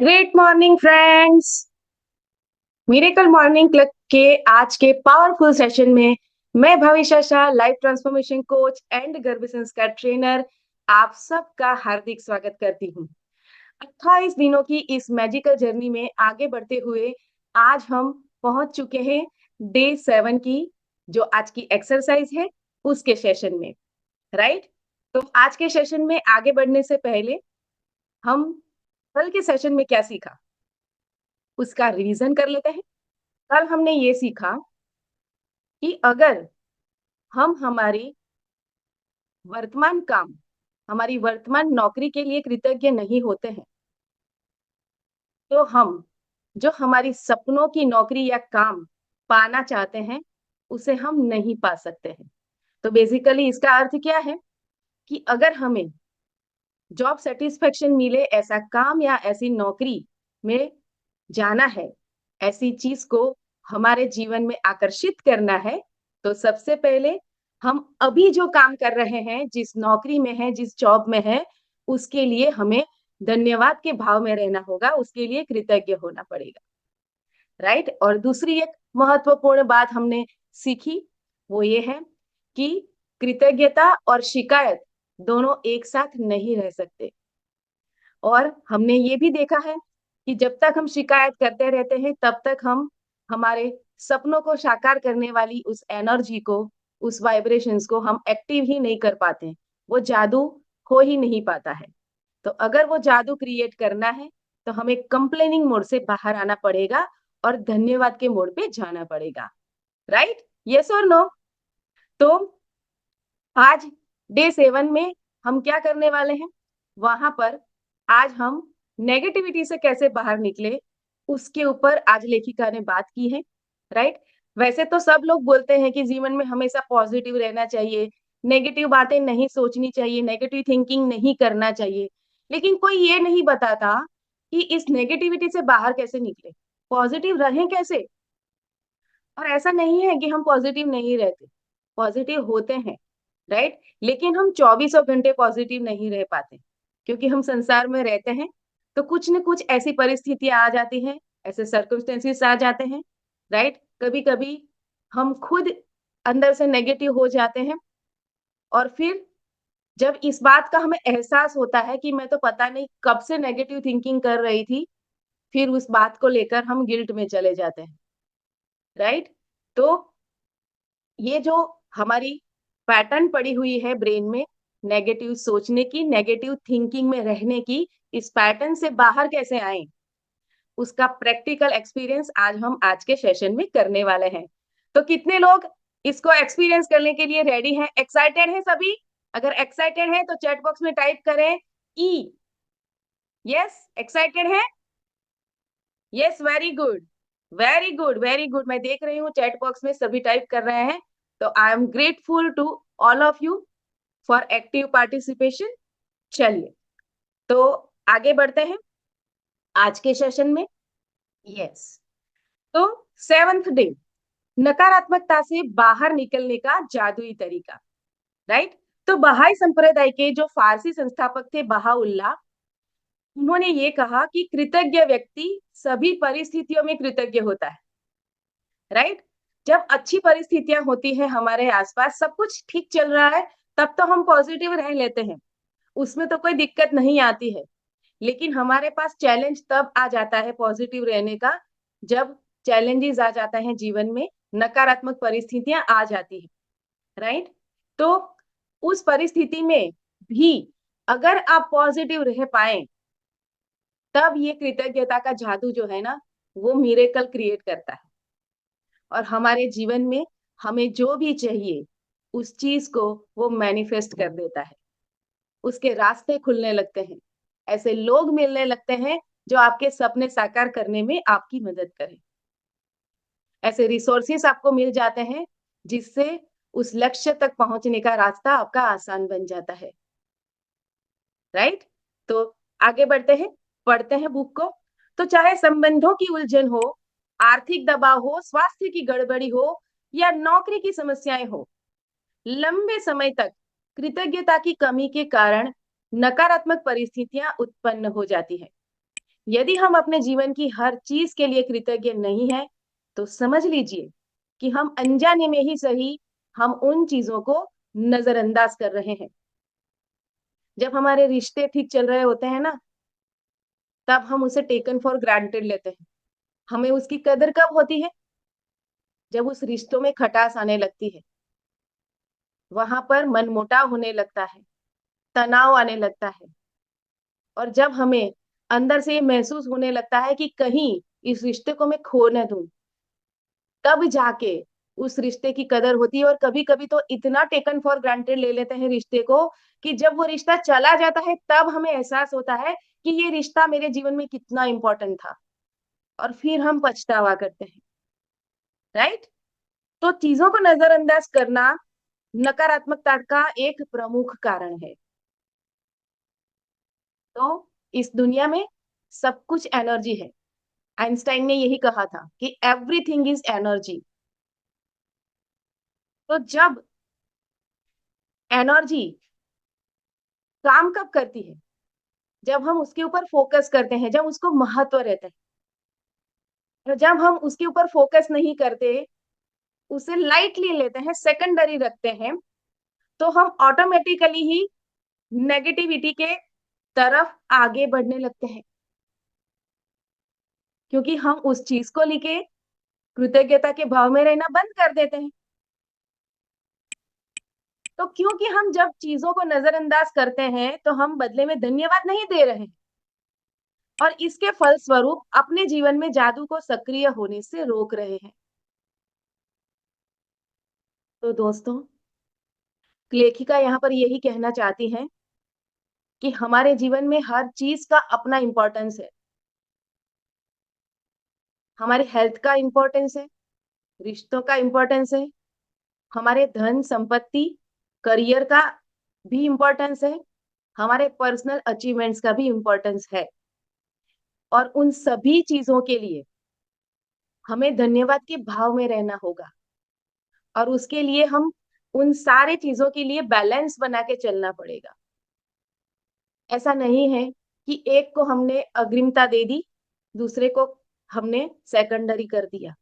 Great morning friends. Miracle morning club के आज के पावरफुल सेशन में मैं भविष्य Shah, life transformation coach and गर्भ संस्कार ट्रेनर, आप सबका हार्दिक स्वागत करती हूँ। 28 दिनों की इस मैजिकल जर्नी में आगे बढ़ते हुए आज हम पहुंच चुके हैं डे 7 की, जो आज की एक्सरसाइज है उसके सेशन में। राइट। तो आज के सेशन में आगे बढ़ने से पहले हम कल के सेशन में क्या सीखा उसका रिवीजन कर लेते हैं। कल हमने ये सीखा कि अगर हम हमारी वर्तमान काम, हमारी वर्तमान नौकरी के लिए कृतज्ञ नहीं होते हैं, तो हम जो हमारी सपनों की नौकरी या काम पाना चाहते हैं, उसे हम नहीं पा सकते हैं। तो बेसिकली इसका अर्थ क्या है कि अगर हमें जॉब सेटिस्फेक्शन मिले, ऐसा काम या ऐसी नौकरी में जाना है, ऐसी चीज को हमारे जीवन में आकर्षित करना है, तो सबसे पहले हम अभी जो काम कर रहे हैं, जिस नौकरी में है, जिस जॉब में है, उसके लिए हमें धन्यवाद के भाव में रहना होगा, उसके लिए कृतज्ञ होना पड़ेगा। राइट। और दूसरी एक महत्वपूर्ण बात हमने सीखी, वो ये है कि कृतज्ञता और शिकायत दोनों एक साथ नहीं रह सकते। और हमने ये भी देखा है कि जब तक हम शिकायत करते रहते हैं, तब तक हम हमारे सपनों को साकार करने वाली उस एनर्जी को, उस वाइब्रेशंस को हम एक्टिव ही नहीं कर पाते, वो जादू हो ही नहीं पाता है। तो अगर वो जादू क्रिएट करना है, तो हमें कंप्लेनिंग मोड से बाहर आना पड़ेगा और धन्यवाद के मोड पे जाना पड़ेगा। राइट। यस और नो? तो आज डे 7 में हम क्या करने वाले हैं, वहां पर आज हम नेगेटिविटी से कैसे बाहर निकले, उसके ऊपर आज लेखिका ने बात की है। राइट। वैसे तो सब लोग बोलते हैं कि जीवन में हमेशा पॉजिटिव रहना चाहिए, नेगेटिव बातें नहीं सोचनी चाहिए, नेगेटिव थिंकिंग नहीं करना चाहिए, लेकिन कोई ये नहीं बताता कि इस नेगेटिविटी से बाहर कैसे निकले, पॉजिटिव रहें कैसे। और ऐसा नहीं है कि हम पॉजिटिव नहीं रहते, पॉजिटिव होते हैं। राइट। लेकिन हम 24 घंटे पॉजिटिव नहीं रह पाते, क्योंकि हम संसार में रहते हैं, तो कुछ न कुछ ऐसी परिस्थितियां आ जाती हैं, ऐसे सर्कमस्टेंसेस आ जाते हैं। राइट। कभी कभी हम खुद अंदर से नेगेटिव हो जाते हैं, और फिर जब इस बात का हमें एहसास होता है कि मैं तो पता नहीं कब से नेगेटिव थिंकिंग कर रही थी, फिर उस बात को लेकर हम गिल्ट में चले जाते हैं। राइट। तो ये जो हमारी पैटर्न पड़ी हुई है ब्रेन में, नेगेटिव सोचने की, नेगेटिव थिंकिंग में रहने की, इस पैटर्न से बाहर कैसे आए, उसका प्रैक्टिकल एक्सपीरियंस आज हम आज के सेशन में करने वाले हैं। तो कितने लोग इसको एक्सपीरियंस करने के लिए रेडी हैं, एक्साइटेड हैं सभी? अगर एक्साइटेड हैं तो चैट बॉक्स में टाइप करें ई। यस, एक्साइटेड है? Yes, very good, very good, very good. मैं देख रही हूँ चैट बॉक्स में सभी टाइप कर रहे हैं। तो I am grateful to all of you for active participation. चलिए, तो आगे बढ़ते हैं आज के सेशन में। यस। तो 7th डे, नकारात्मकता से बाहर निकलने का जादुई तरीका। राइट। तो बहाई संप्रदाय के जो फारसी संस्थापक थे बहाउल्लाह, उन्होंने ये कहा कि कृतज्ञ व्यक्ति सभी परिस्थितियों में कृतज्ञ होता है। राइट। जब अच्छी परिस्थितियां होती है, हमारे आसपास सब कुछ ठीक चल रहा है, तब तो हम पॉजिटिव रह लेते हैं, उसमें तो कोई दिक्कत नहीं आती है। लेकिन हमारे पास चैलेंज तब आ जाता है पॉजिटिव रहने का, जब चैलेंजेस आ जाता है जीवन में, नकारात्मक परिस्थितियां आ जाती है। राइट। तो उस परिस्थिति में भी अगर आप पॉजिटिव रह पाए, तब ये कृतज्ञता का जादू जो है ना, वो मिरेकल क्रिएट करता है, और हमारे जीवन में हमें जो भी चाहिए उस चीज को वो मैनिफेस्ट कर देता है, उसके रास्ते खुलने लगते हैं, ऐसे लोग मिलने लगते हैं जो आपके सपने साकार करने में आपकी मदद करें, ऐसे रिसोर्सेस आपको मिल जाते हैं जिससे उस लक्ष्य तक पहुंचने का रास्ता आपका आसान बन जाता है। राइट। तो आगे बढ़ते हैं, पढ़ते हैं बुक को। तो चाहे संबंधों की उलझन हो, आर्थिक दबाव हो, स्वास्थ्य की गड़बड़ी हो, या नौकरी की समस्याएं हो, लंबे समय तक कृतज्ञता की कमी के कारण नकारात्मक परिस्थितियां उत्पन्न हो जाती है। यदि हम अपने जीवन की हर चीज के लिए कृतज्ञ नहीं है, तो समझ लीजिए कि हम अनजाने में ही सही, हम उन चीजों को नजरअंदाज कर रहे हैं। जब हमारे रिश्ते ठीक चल रहे होते हैं ना, तब हम उसे टेकन फॉर ग्रांटेड लेते हैं। हमें उसकी कदर कब होती है? जब उस रिश्तों में खटास आने लगती है, वहां पर मनमुटाव होने लगता है, तनाव आने लगता है, और जब हमें अंदर से ये महसूस होने लगता है कि कहीं इस रिश्ते को मैं खो न दूं, तब जाके उस रिश्ते की कदर होती है। और कभी-कभी तो इतना टेकन फॉर ग्रांटेड ले लेते हैं रिश्ते को कि जब वो रिश्ता चला जाता है, तब हमें एहसास होता है कि ये रिश्ता मेरे जीवन में कितना इम्पोर्टेंट था, और फिर हम पछतावा करते हैं, राइट? तो चीजों को नजरअंदाज करना नकारात्मकता का एक प्रमुख कारण है। तो इस दुनिया में सब कुछ एनर्जी है। आइंस्टाइन ने यही कहा था कि एवरीथिंग इज एनर्जी। तो जब एनर्जी काम कब करती है? जब हम उसके ऊपर फोकस करते हैं, जब उसको महत्व रहता है। तो जब हम उसके ऊपर फोकस नहीं करते, उसे लाइटली लेते हैं, सेकेंडरी रखते हैं, तो हम ऑटोमेटिकली ही नेगेटिविटी के तरफ आगे बढ़ने लगते हैं, क्योंकि हम उस चीज को लेके कृतज्ञता के भाव में रहना बंद कर देते हैं। तो क्योंकि हम जब चीजों को नजरअंदाज करते हैं, तो हम बदले में धन्यवाद नहीं दे रहे हैं, और इसके फलस्वरूप अपने जीवन में जादू को सक्रिय होने से रोक रहे हैं। तो दोस्तों, लेखिका यहाँ पर यही कहना चाहती हैं कि हमारे जीवन में हर चीज का अपना इम्पोर्टेंस है। हमारे हेल्थ का इम्पोर्टेंस है, रिश्तों का इम्पोर्टेंस है, हमारे धन संपत्ति, करियर का भी इम्पोर्टेंस है, हमारे पर्सनल अचीवमेंट्स का भी इम्पोर्टेंस है। और उन सभी चीजों के लिए हमें धन्यवाद के भाव में रहना होगा, और उसके लिए हम उन सारे चीजों के लिए बैलेंस बना के चलना पड़ेगा। ऐसा नहीं है कि एक को हमने अग्रिमता दे दी, दूसरे को हमने सेकेंडरी कर दिया।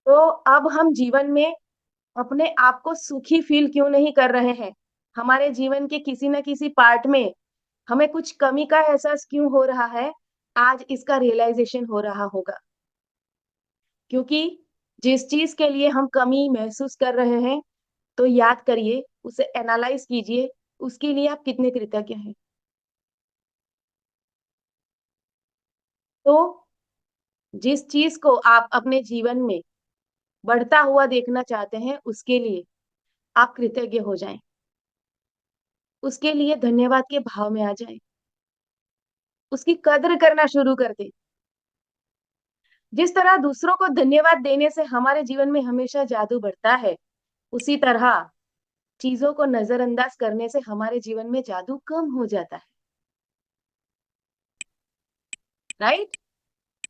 तो अब हम जीवन में अपने आप को सुखी फील क्यों नहीं कर रहे हैं? हमारे जीवन के किसी न किसी पार्ट में हमें कुछ कमी का एहसास क्यों हो रहा है? आज इसका रियलाइजेशन हो रहा होगा, क्योंकि जिस चीज के लिए हम कमी महसूस कर रहे हैं, तो याद करिए, उसे एनालाइज कीजिए, उसके लिए आप कितने कृतज्ञ हैं। तो जिस चीज को आप अपने जीवन में बढ़ता हुआ देखना चाहते हैं, उसके लिए आप कृतज्ञ हो जाएं, उसके लिए धन्यवाद के भाव में आ जाएं, उसकी कद्र करना शुरू कर दें। जिस तरह दूसरों को धन्यवाद देने से हमारे जीवन में हमेशा जादू बढ़ता है, उसी तरह चीजों को नजरअंदाज करने से हमारे जीवन में जादू कम हो जाता है, राइट?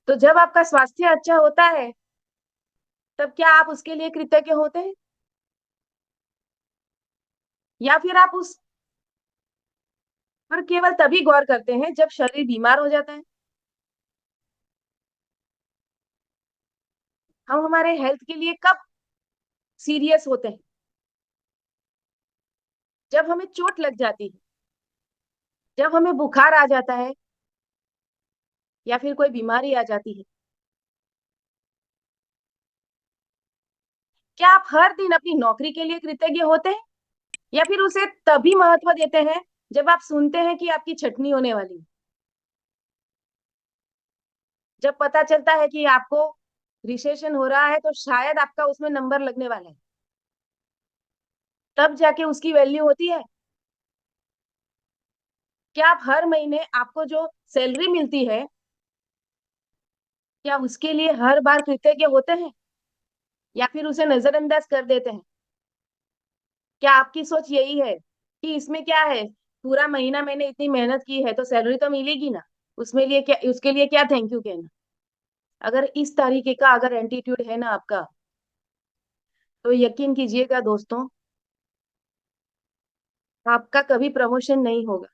तो जब आपका स्वास्थ्य अच्छा होता है, तब क्या आप उसके लिए कृतज्ञ होते हैं, या फिर आप उस पर केवल तभी गौर करते हैं जब शरीर बीमार हो जाता है? हम हमारे हेल्थ के लिए कब सीरियस होते हैं? जब हमें चोट लग जाती है, जब हमें बुखार आ जाता है, या फिर कोई बीमारी आ जाती है। क्या आप हर दिन अपनी नौकरी के लिए कृतज्ञ होते हैं, या फिर उसे तभी महत्व देते हैं जब आप सुनते हैं कि आपकी छटनी होने वाली है? जब पता चलता है कि आपको रिसेशन हो रहा है, तो शायद आपका उसमें नंबर लगने वाला है, तब जाके उसकी वैल्यू होती है। क्या आप हर महीने आपको जो सैलरी मिलती है, क्या उसके लिए हर बार कृतज्ञ होते हैं, या फिर उसे नजरअंदाज कर देते हैं? क्या आपकी सोच यही है कि इसमें क्या है, पूरा महीना मैंने इतनी मेहनत की है तो सैलरी तो मिलेगी ना, उसमें लिए क्या, उसके लिए क्या थैंक यू कहना? अगर इस तरीके का अगर एटीट्यूड है ना आपका, तो यकीन कीजिएगा दोस्तों, आपका कभी प्रमोशन नहीं होगा।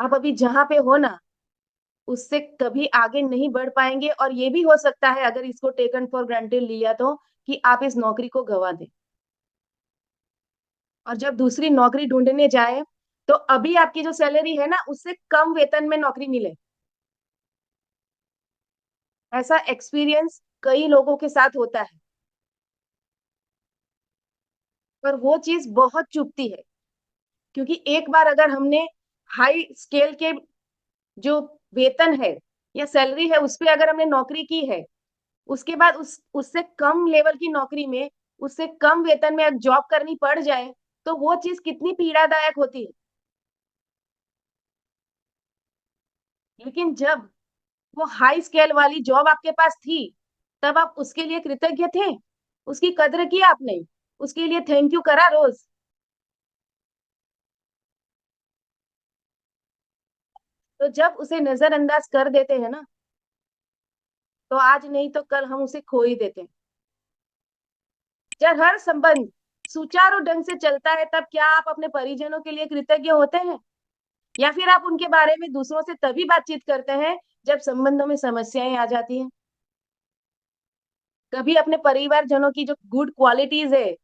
आप अभी जहाँ पे हो ना, उससे कभी आगे नहीं बढ़ पाएंगे, और ये भी हो सकता है अगर इसको टेकन फॉर ग्रांटेड लिया तो, कि आप इस नौकरी को गवा दें, और जब दूसरी नौकरी ढूंढने जाए तो अभी आपकी जो सैलरी है ना, उससे कम वेतन में नौकरी मिले। ऐसा एक्सपीरियंस कई लोगों के साथ होता है, पर वो चीज बहुत चुभती है, क्योंकि एक बार अगर हमने हाई स्केल के जो वेतन है या सैलरी है उस पे अगर हमने नौकरी की है, उसके बाद उससे कम लेवल की नौकरी में, उससे कम वेतन में जॉब करनी पड़ जाए, तो वो चीज कितनी पीड़ादायक होती है। लेकिन जब वो हाई स्केल वाली जॉब आपके पास थी, तब आप उसके लिए कृतज्ञ थे, उसकी कद्र की आपने, उसके लिए थैंक यू करा रोज। तो जब उसे नजरअंदाज कर देते हैं ना, तो आज नहीं तो कल हम उसे खो ही देते हैं। जब हर संबंध सुचारू ढंग से चलता है, तब क्या आप अपने परिजनों के लिए कृतज्ञ होते हैं, या फिर आप उनके बारे में दूसरों से तभी बातचीत करते हैं जब संबंधों में समस्याएं आ जाती हैं? कभी अपने परिवारजनों की जो गुड क्वालिटीज है,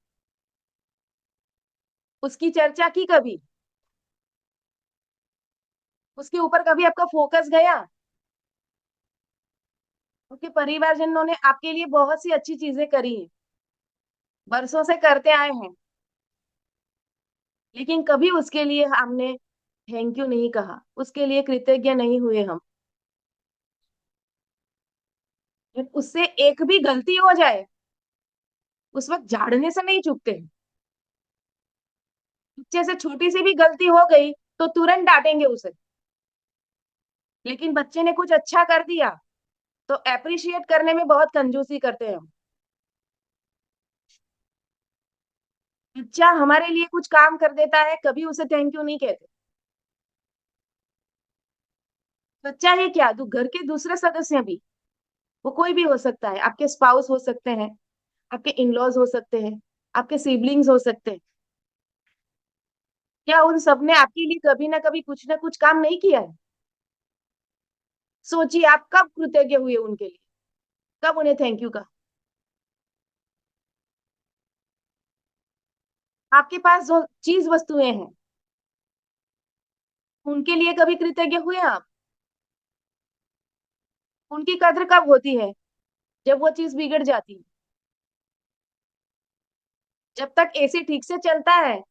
उसकी चर्चा की कभी? उसके ऊपर कभी आपका फोकस गया? क्योंकि परिवारजनों ने आपके लिए बहुत सी अच्छी चीजें करी हैं, बरसों से करते आए हैं, लेकिन कभी उसके लिए हमने थैंक यू नहीं कहा, उसके लिए कृतज्ञ नहीं हुए हम। जब उससे एक भी गलती हो जाए, उस वक्त झाड़ने से नहीं चूकते हैं। बच्चे से छोटी सी भी गलती हो गई तो तुरंत डांटेंगे उसे, लेकिन बच्चे ने कुछ अच्छा कर दिया तो अप्रिशिएट करने में बहुत कंजूसी करते हैं हम। बच्चा हमारे लिए कुछ काम कर देता है, कभी उसे थैंक यू नहीं कहते। बच्चा ही क्या, तो घर के दूसरे सदस्य भी, वो कोई भी हो सकता है, आपके स्पाउस हो सकते हैं, आपके इन लॉज हो सकते हैं, आपके सिबलिंग्स हो सकते हैं। क्या उन सब ने आपके लिए कभी ना कुछ काम नहीं किया है? सोचिए आप कब कृतज्ञ हुए उनके लिए, कब उन्हें थैंक यू कहा? आपके पास जो चीज वस्तुएं हैं, उनके लिए कभी कृतज्ञ हुए आप? उनकी कद्र कब होती है? जब वो चीज बिगड़ जाती है। जब तक एसी ठीक से चलता है,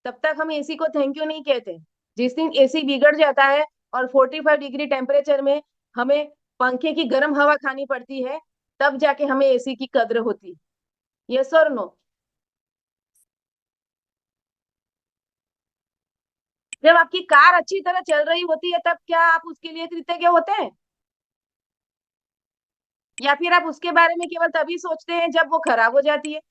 तब तक हम एसी को थैंक यू नहीं कहते। जिस दिन एसी बिगड़ जाता है और 45 डिग्री टेम्परेचर में हमें पंखे की गर्म हवा खानी पड़ती है, तब जाके हमें एसी की कद्र होती है। यस और नो? जब आपकी कार अच्छी तरह चल रही होती है, तब क्या आप उसके लिए कृतज्ञ होते हैं, या फिर आप उसके बारे में केवल तभी सोचते हैं जब वो खराब हो जाती है?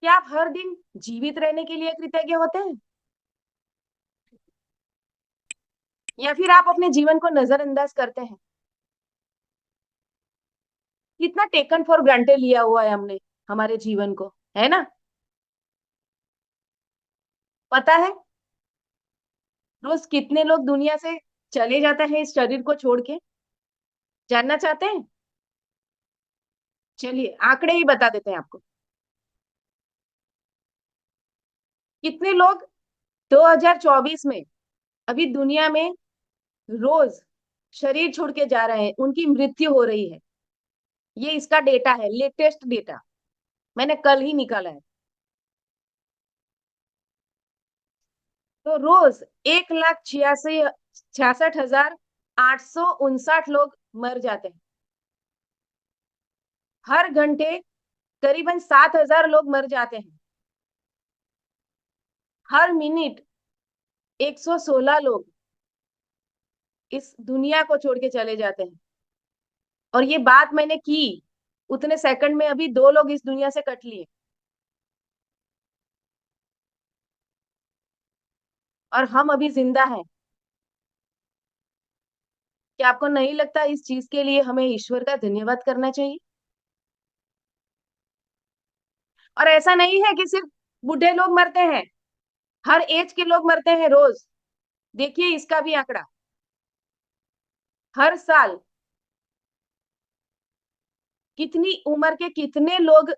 क्या आप हर दिन जीवित रहने के लिए कृतज्ञ होते हैं, या फिर आप अपने जीवन को नजरअंदाज करते हैं? कितना टेकन फॉर ग्रांटेड लिया हुआ है हमने हमारे जीवन को, है ना? पता है रोज कितने लोग दुनिया से चले जाते हैं इस शरीर को छोड़ के? जानना चाहते हैं? चलिए आंकड़े ही बता देते हैं आपको। कितने लोग 2024 में अभी दुनिया में रोज शरीर छोड़ के जा रहे हैं, उनकी मृत्यु हो रही है। ये इसका डेटा है, लेटेस्ट डेटा, मैंने कल ही निकाला है। तो रोज 1,66,859 लोग मर जाते हैं। हर घंटे करीबन 7,000 लोग मर जाते हैं। हर मिनट 116 लोग इस दुनिया को छोड़ के चले जाते हैं। और ये बात मैंने की, उतने सेकंड में अभी 2 लोग इस दुनिया से कट लिए, और हम अभी जिंदा हैं। क्या आपको नहीं लगता इस चीज के लिए हमें ईश्वर का धन्यवाद करना चाहिए? और ऐसा नहीं है कि सिर्फ बूढ़े लोग मरते हैं, हर एज के लोग मरते हैं रोज। देखिए इसका भी आंकड़ा, हर साल कितनी उम्र के कितने लोग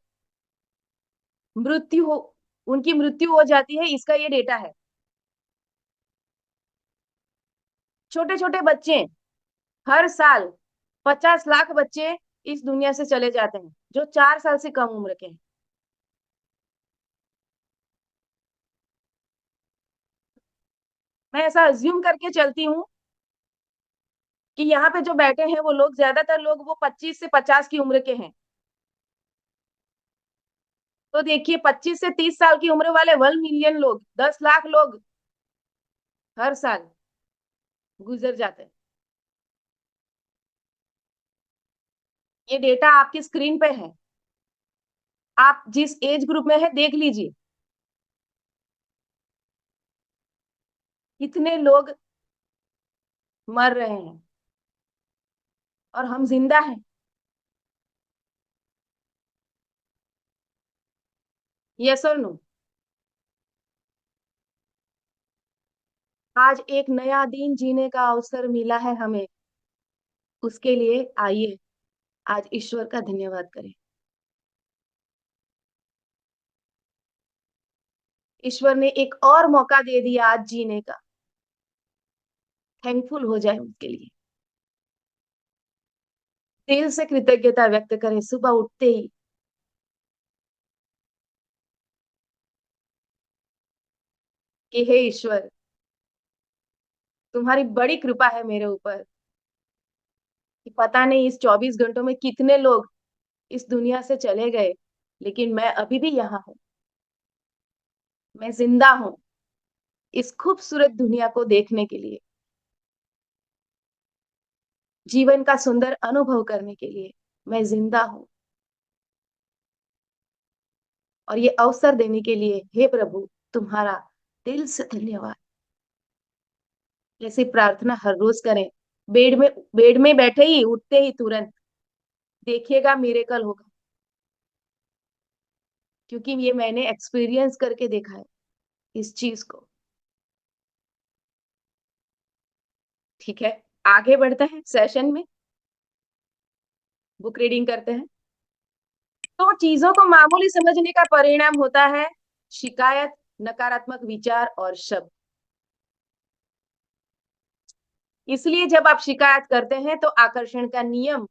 मृत्यु हो उनकी मृत्यु हो जाती है, इसका ये डेटा है। छोटे-छोटे बच्चे, हर साल 50 लाख बच्चे इस दुनिया से चले जाते हैं, जो 4 साल से कम उम्र के हैं। मैं ऐसा अज़्यूम करके चलती हूँ कि यहाँ पे जो बैठे हैं वो लोग, ज़्यादातर लोग वो 25 से 50 की उम्र के हैं। तो देखिए 25 से 30 साल की उम्र वाले 1 मिलियन लोग, 10 लाख लोग हर साल गुज़र जाते हैं। ये डेटा आपकी स्क्रीन पे है। आप जिस एज ग्रुप में है देख लीजिए, कितने लोग मर रहे हैं और हम ज़िंदा हैं। येस और नो? आज एक नया दिन जीने का अवसर मिला है हमें, उसके लिए आइए आज ईश्वर का धन्यवाद करें। ईश्वर ने एक और मौका दे दिया आज जीने का, थैंकफुल हो जाए उसके लिए। दिल से कृतज्ञता व्यक्त करें सुबह उठते ही कि हे ईश्वर, तुम्हारी बड़ी कृपा है मेरे ऊपर कि पता नहीं इस 24 घंटों में कितने लोग इस दुनिया से चले गए, लेकिन मैं अभी भी यहाँ हूँ, मैं जिंदा हूँ इस खूबसूरत दुनिया को देखने के लिए, जीवन का सुंदर अनुभव करने के लिए मैं जिंदा हूँ। और ये अवसर देने के लिए हे प्रभु, तुम्हारा दिल से धन्यवाद। ऐसी प्रार्थना हर रोज करें। बेड में बैठे ही, उठते ही तुरंत देखिएगा मिरेकल होगा, क्योंकि ये मैंने एक्सपीरियंस करके देखा है इस चीज को। ठीक है, आगे बढ़ते हैं सेशन में, बुक रीडिंग करते हैं। तो चीजों को मामूली समझने का परिणाम होता है शिकायत, नकारात्मक विचार और शब्द। इसलिए जब आप शिकायत करते हैं तो आकर्षण का नियम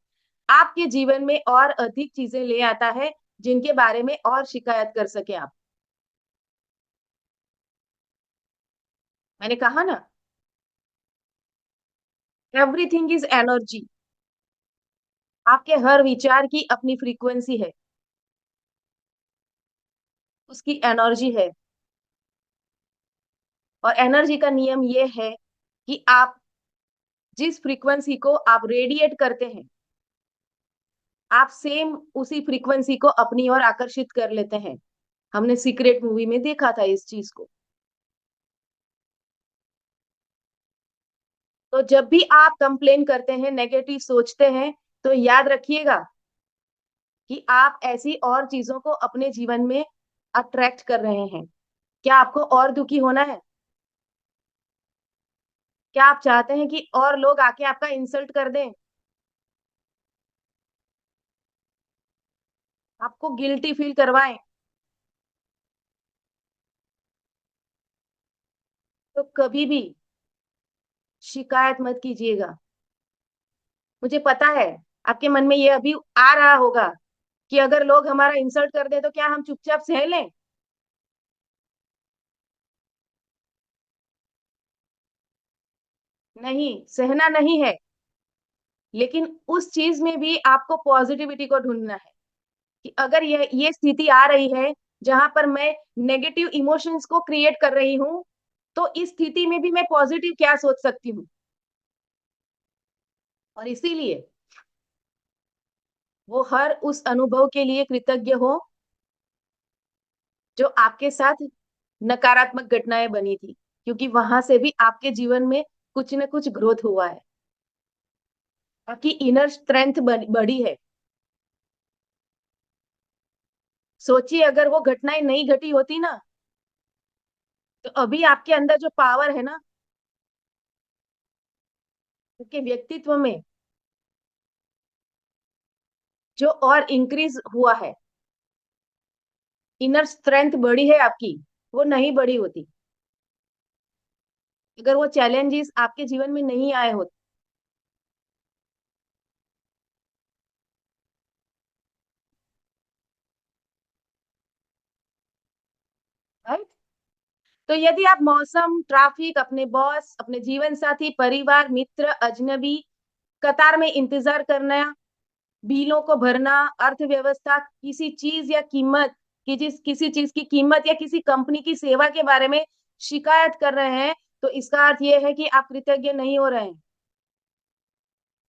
आपके जीवन में और अधिक चीजें ले आता है जिनके बारे में और शिकायत कर सके आप। मैंने कहा ना, एवरीथिंग इज एनर्जी। आपके हर विचार की अपनी फ्रीक्वेंसी है, उसकी एनर्जी है। और एनर्जी का नियम ये है कि आप जिस फ्रीक्वेंसी को आप रेडिएट करते हैं, आप सेम उसी फ्रीक्वेंसी को अपनी ओर आकर्षित कर लेते हैं। हमने सीक्रेट मूवी में देखा था इस चीज को। तो जब भी आप कंप्लेन करते हैं, नेगेटिव सोचते हैं, तो याद रखिएगा कि आप ऐसी और चीजों को अपने जीवन में अट्रैक्ट कर रहे हैं। क्या आपको और दुखी होना है? क्या आप चाहते हैं कि और लोग आके आपका इंसल्ट कर दें, आपको गिल्टी फील करवाएं? तो कभी भी शिकायत मत कीजिएगा। मुझे पता है आपके मन में ये अभी आ रहा होगा कि अगर लोग हमारा इंसल्ट कर दे तो क्या हम चुपचाप सह लें? नहीं, सहना नहीं है। लेकिन उस चीज में भी आपको पॉजिटिविटी को ढूंढना है कि अगर ये स्थिति आ रही है जहां पर मैं नेगेटिव इमोशंस को क्रिएट कर रही हूं, तो इस स्थिति में भी मैं पॉजिटिव क्या सोच सकती हूँ। और इसीलिए वो हर उस अनुभव के लिए कृतज्ञ हो जो आपके साथ नकारात्मक घटनाएं बनी थी, क्योंकि वहां से भी आपके जीवन में कुछ न कुछ ग्रोथ हुआ है, आपकी इनर स्ट्रेंथ बढ़ी है। सोचिए अगर वो घटनाएं नहीं घटी होती ना, तो अभी आपके अंदर जो पावर है ना, उसके व्यक्तित्व में जो और इंक्रीज हुआ है, इनर स्ट्रेंथ बढ़ी है आपकी, वो नहीं बढ़ी होती अगर वो चैलेंजेस आपके जीवन में नहीं आए होते। राइट। तो यदि आप मौसम, ट्रैफिक, अपने बॉस, अपने जीवन साथी, परिवार, मित्र, अजनबी, कतार में इंतजार करना, बिलों को भरना, अर्थव्यवस्था, किसी चीज या कीमत किसी चीज की कीमत या किसी कंपनी की सेवा के बारे में शिकायत कर रहे हैं, तो इसका अर्थ यह है कि आप कृतज्ञ नहीं हो रहे हैं,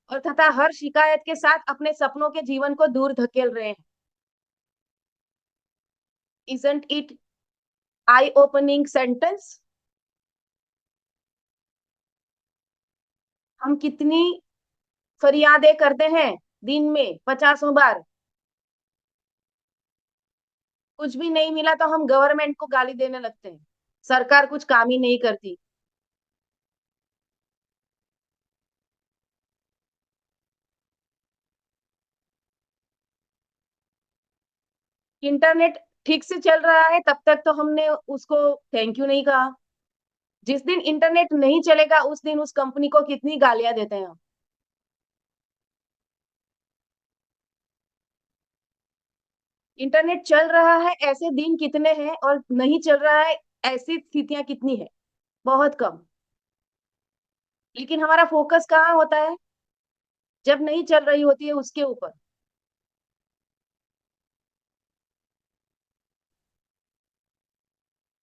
और तथा हर शिकायत के साथ अपने सपनों के जीवन को दूर धकेल रहे हैं। Isn't it eye opening sentence? हम कितनी फरियादें करते हैं दिन में 50 बार, कुछ भी नहीं मिला तो हम गवर्नमेंट को गाली देने लगते हैं, सरकार कुछ काम ही नहीं करती। इंटरनेट ठीक से चल रहा है तब तक तो हमने उसको थैंक यू नहीं कहा। जिस दिन इंटरनेट नहीं चलेगा उस दिन उस कंपनी को कितनी गालियां देते हैं हम। इंटरनेट चल रहा है ऐसे दिन कितने हैं, और नहीं चल रहा है ऐसी स्थितियां कितनी है, बहुत कम। लेकिन हमारा फोकस कहाँ होता है जब नहीं चल रही होती है उसके ऊपर।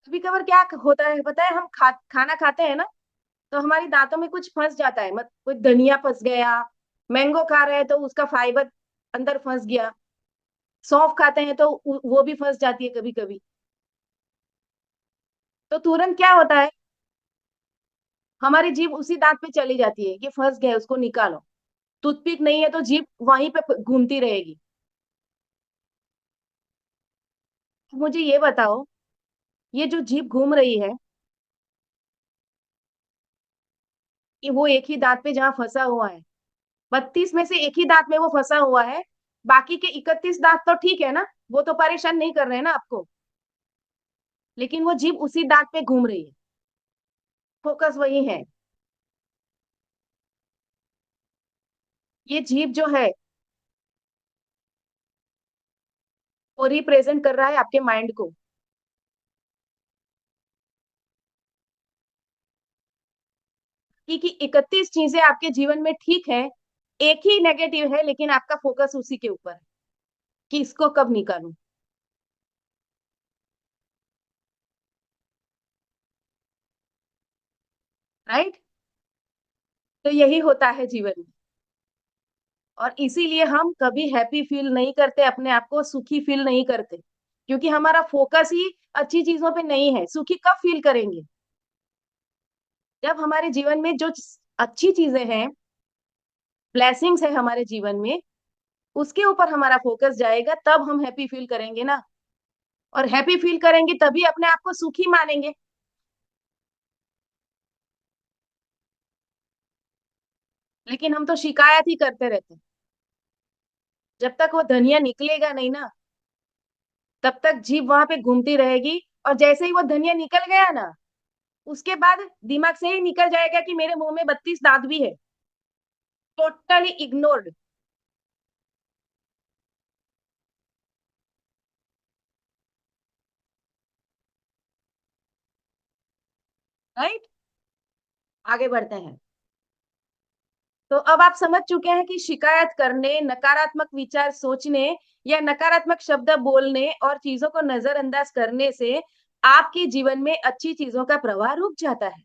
कभी कभार क्या होता है पता है, हम खाना खाते हैं ना, तो हमारी दांतों में कुछ फंस जाता है, मत कोई धनिया फंस गया, मैंगो खा रहे हैं तो उसका फाइबर अंदर फंस गया, सौंफ खाते हैं तो वो भी फंस जाती है कभी कभी। तो तुरंत क्या होता है, हमारी जीभ उसी दांत पे चली जाती है, ये फंस गया है, उसको निकालो। टूथपिक नहीं है तो जीभ वहीं पे घूमती रहेगी। मुझे ये बताओ, ये जो जीभ घूम रही है, कि वो एक ही दांत पे जहाँ फंसा हुआ है, 32 में से एक ही दांत में वो फंसा हुआ है, बाकी के 31 दांत तो ठीक है ना, वो तो परेशान नहीं कर रहे हैं ना आपको, लेकिन वो जीभ उसी दांत पे घूम रही है। फोकस वही है। ये जीभ जो है वो रिप्रेजेंट कर रहा है आपके माइंड को, कि 31 चीजें आपके जीवन में ठीक है, एक ही नेगेटिव है, लेकिन आपका फोकस उसी के ऊपर है कि इसको कब निकालूं। राइट। तो यही होता है जीवन में, और इसीलिए हम कभी हैप्पी फील नहीं करते, अपने आप को सुखी फील नहीं करते, क्योंकि हमारा फोकस ही अच्छी चीजों पे नहीं है। सुखी कब फील करेंगे, जब हमारे जीवन में जो अच्छी चीजें हैं, ब्लेसिंग्स है हमारे जीवन में, उसके ऊपर हमारा फोकस जाएगा, तब हम हैप्पी फील करेंगे ना। और हैप्पी फील करेंगे तभी अपने आप को सुखी मानेंगे। लेकिन हम तो शिकायत ही करते रहते हैं। जब तक वो धनिया निकलेगा नहीं ना, तब तक जीभ वहां पे घूमती रहेगी, और जैसे ही वो धनिया निकल गया ना, उसके बाद दिमाग से ही निकल जाएगा कि मेरे मुंह में 32 दांत भी है। Totally ignored. राइट। आगे बढ़ते हैं। तो अब आप समझ चुके हैं कि शिकायत करने, नकारात्मक विचार सोचने, या नकारात्मक शब्द बोलने और चीजों को नजरअंदाज करने से आपके जीवन में अच्छी चीजों का प्रवाह रुक जाता है।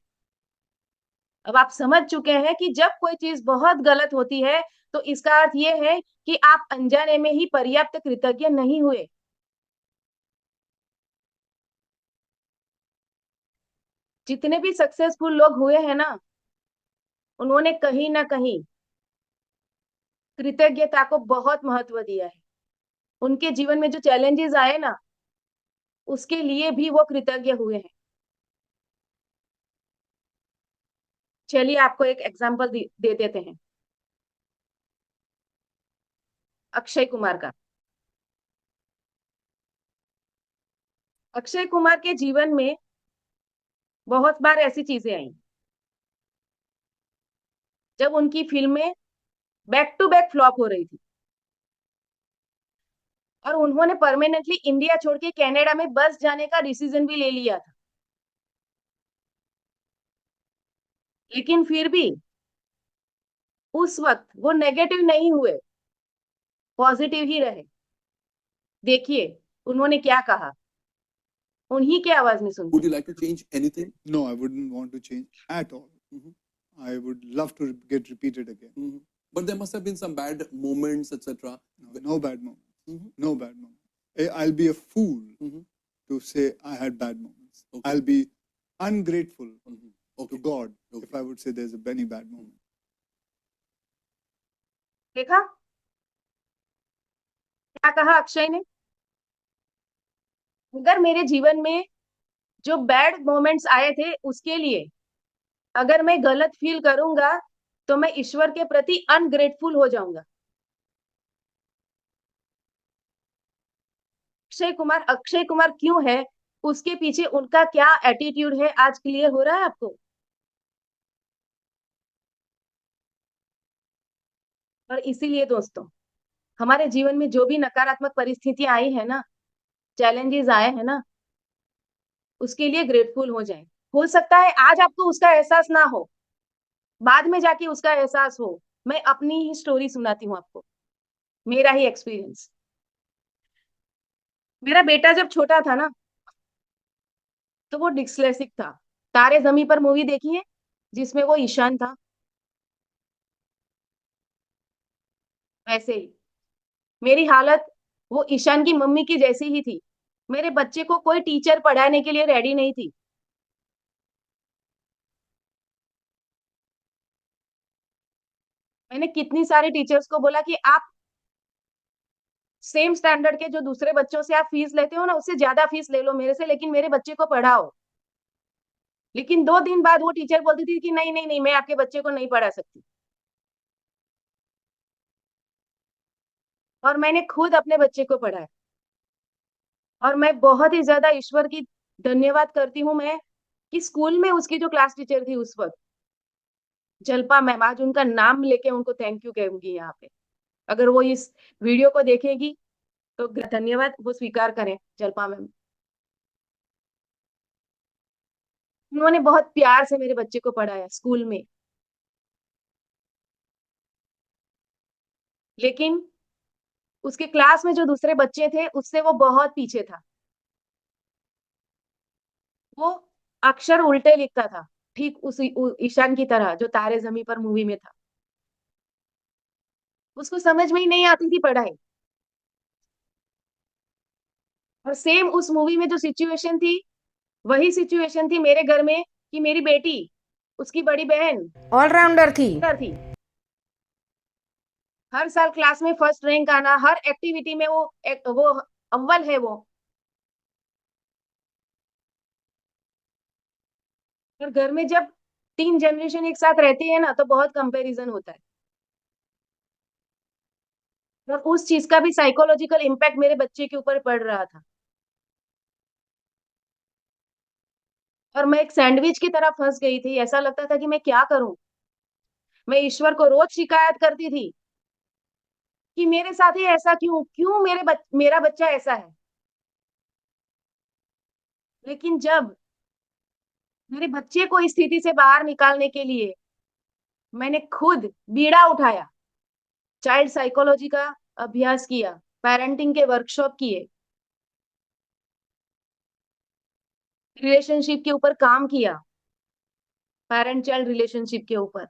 अब आप समझ चुके हैं कि जब कोई चीज बहुत गलत होती है, तो इसका अर्थ ये है कि आप अनजाने में ही पर्याप्त कृतज्ञ नहीं हुए। जितने भी सक्सेसफुल लोग हुए हैं ना, उन्होंने कहीं ना कहीं कृतज्ञता को बहुत महत्व दिया है। उनके जीवन में जो चैलेंजेस आए ना, उसके लिए भी वो कृतज्ञ हुए हैं। चलिए आपको एक एग्जाम्पल दे देते हैं, अक्षय कुमार का। अक्षय कुमार के जीवन में बहुत बार ऐसी चीजें आई जब उनकी फिल्में बैक टू बैक फ्लॉप हो रही थी और उन्होंने परमानेंटली इंडिया छोड़ के कनाडा में बस जाने का डिसीजन भी ले लिया था। लेकिन फिर भी उस वक्त वो नेगेटिव नहीं हुए, पॉजिटिव ही रहे। देखिए उन्होंने क्या कहा, उन्हीं की आवाज में सुनते Would you हैं। like to change anything? No, I wouldn't want to change at all. Mhm. I would love to get repeated again. Mhm. But there must have been some bad moments, etc. No, no bad moments. Mhm. No bad moments. I'll be a fool Mhm. to say I had bad moments. Okay. I'll be ungrateful Mhm. to Okay. God Okay. if I would say there's any bad moment. देखा क्या कहा अक्षय ने, अगर मेरे जीवन में जो bad moments आए थे उसके लिए अगर मैं गलत फील करूंगा तो मैं ईश्वर के प्रति अनग्रेटफुल हो जाऊंगा। अक्षय कुमार क्यों है, उसके पीछे उनका क्या एटीट्यूड है, आज क्लियर हो रहा है आपको। और इसीलिए दोस्तों, हमारे जीवन में जो भी नकारात्मक परिस्थितियां आई है ना, चैलेंजेस आए हैं ना, उसके लिए ग्रेटफुल हो जाएं। हो सकता है आज आपको उसका एहसास ना हो, बाद में जाके उसका एहसास हो। मैं अपनी ही स्टोरी सुनाती हूँ आपको, मेरा ही एक्सपीरियंस। मेरा बेटा जब छोटा था ना, तो वो डिस्लेक्सिक था। तारे जमी पर मूवी देखी है, जिसमें वो ईशान था, वैसे ही मेरी हालत वो ईशान की मम्मी की जैसी ही थी। मेरे बच्चे को कोई टीचर पढ़ाने के लिए रेडी नहीं थी। मैंने कितनी सारे टीचर्स को बोला कि आप सेम स्टैंडर्ड के जो दूसरे बच्चों से आप फीस लेते हो ना, उससे ज्यादा फीस ले लो मेरे से, लेकिन मेरे बच्चे को पढ़ाओ। लेकिन 2 दिन बाद वो टीचर बोलती थी कि नहीं नहीं नहीं, मैं आपके बच्चे को नहीं पढ़ा सकती। और मैंने खुद अपने बच्चे को पढ़ाया। और मैं बहुत ही ज्यादा ईश्वर की धन्यवाद करती हूँ मैं, कि स्कूल में उसकी जो क्लास टीचर थी उस वक्त, जल्पा मैम, आज उनका नाम लेके उनको थैंक यू कहूंगी यहाँ पे। अगर वो इस वीडियो को देखेगी तो धन्यवाद वो स्वीकार करें, जल्पा मैम। उन्होंने बहुत प्यार से मेरे बच्चे को पढ़ाया स्कूल में। लेकिन उसके क्लास में जो दूसरे बच्चे थे उससे वो बहुत पीछे था। वो अक्षर उल्टे लिखता था, ठीक उसी ईशान की तरह जो तारे जमी पर मूवी में था। उसको समझ में ही नहीं आती थी पढ़ाई। और सेम उस मूवी में जो सिचुएशन थी, वही सिचुएशन थी मेरे घर में, कि मेरी बेटी, उसकी बड़ी बहन ऑलराउंडर थी। थी। हर साल क्लास में फर्स्ट रैंक आना, हर एक्टिविटी में वो अव्वल है वो। और घर में जब 3 जनरेशन एक साथ रहती है ना, तो बहुत कंपैरिजन होता है। और उस चीज का भी साइकोलॉजिकल इम्पैक्ट मेरे बच्चे के ऊपर पड़ रहा था। और मैं एक सैंडविच की तरह फंस गई थी। ऐसा लगता था कि मैं क्या करूं। मैं ईश्वर को रोज शिकायत करती थी कि मेरे साथ ही ऐसा क्यों, क्यों मेरा बच्चा ऐसा है। लेकिन जब मेरे बच्चे को इस स्थिति से बाहर निकालने के लिए मैंने खुद बीड़ा उठाया, चाइल्ड साइकोलॉजी का अभ्यास किया, पेरेंटिंग के वर्कशॉप किए, रिलेशनशिप के ऊपर काम किया, पेरेंट चाइल्ड रिलेशनशिप के ऊपर,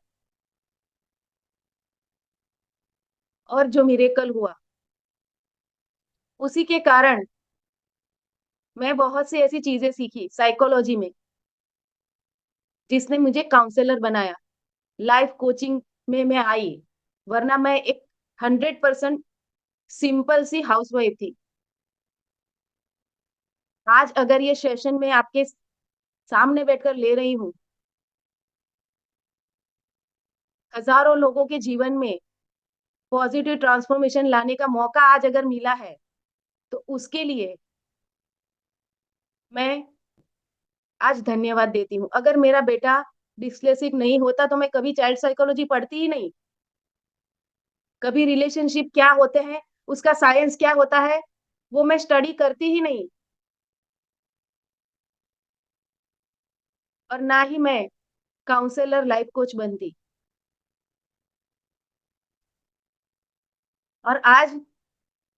और जो मिरेकल हुआ उसी के कारण मैं बहुत सी ऐसी चीजें सीखी साइकोलॉजी में, जिसने मुझे काउंसलर बनाया। लाइफ कोचिंग में मैं आई, वरना मैं एक 100% सिंपल सी हाउसवाइफ थी। आज अगर ये सेशन में आपके सामने बैठकर ले रही हूँ, हजारों लोगों के जीवन में पॉजिटिव ट्रांसफॉर्मेशन लाने का मौका आज अगर मिला है, तो उसके लिए मैं आज धन्यवाद देती हूँ। अगर मेरा बेटा डिस्लेक्सिक नहीं होता तो मैं कभी चाइल्ड साइकोलॉजी पढ़ती ही नहीं, कभी रिलेशनशिप क्या होते हैं, उसका साइंस क्या होता है, वो मैं स्टडी करती ही नहीं, और ना ही मैं काउंसलर लाइफ कोच बनती। और आज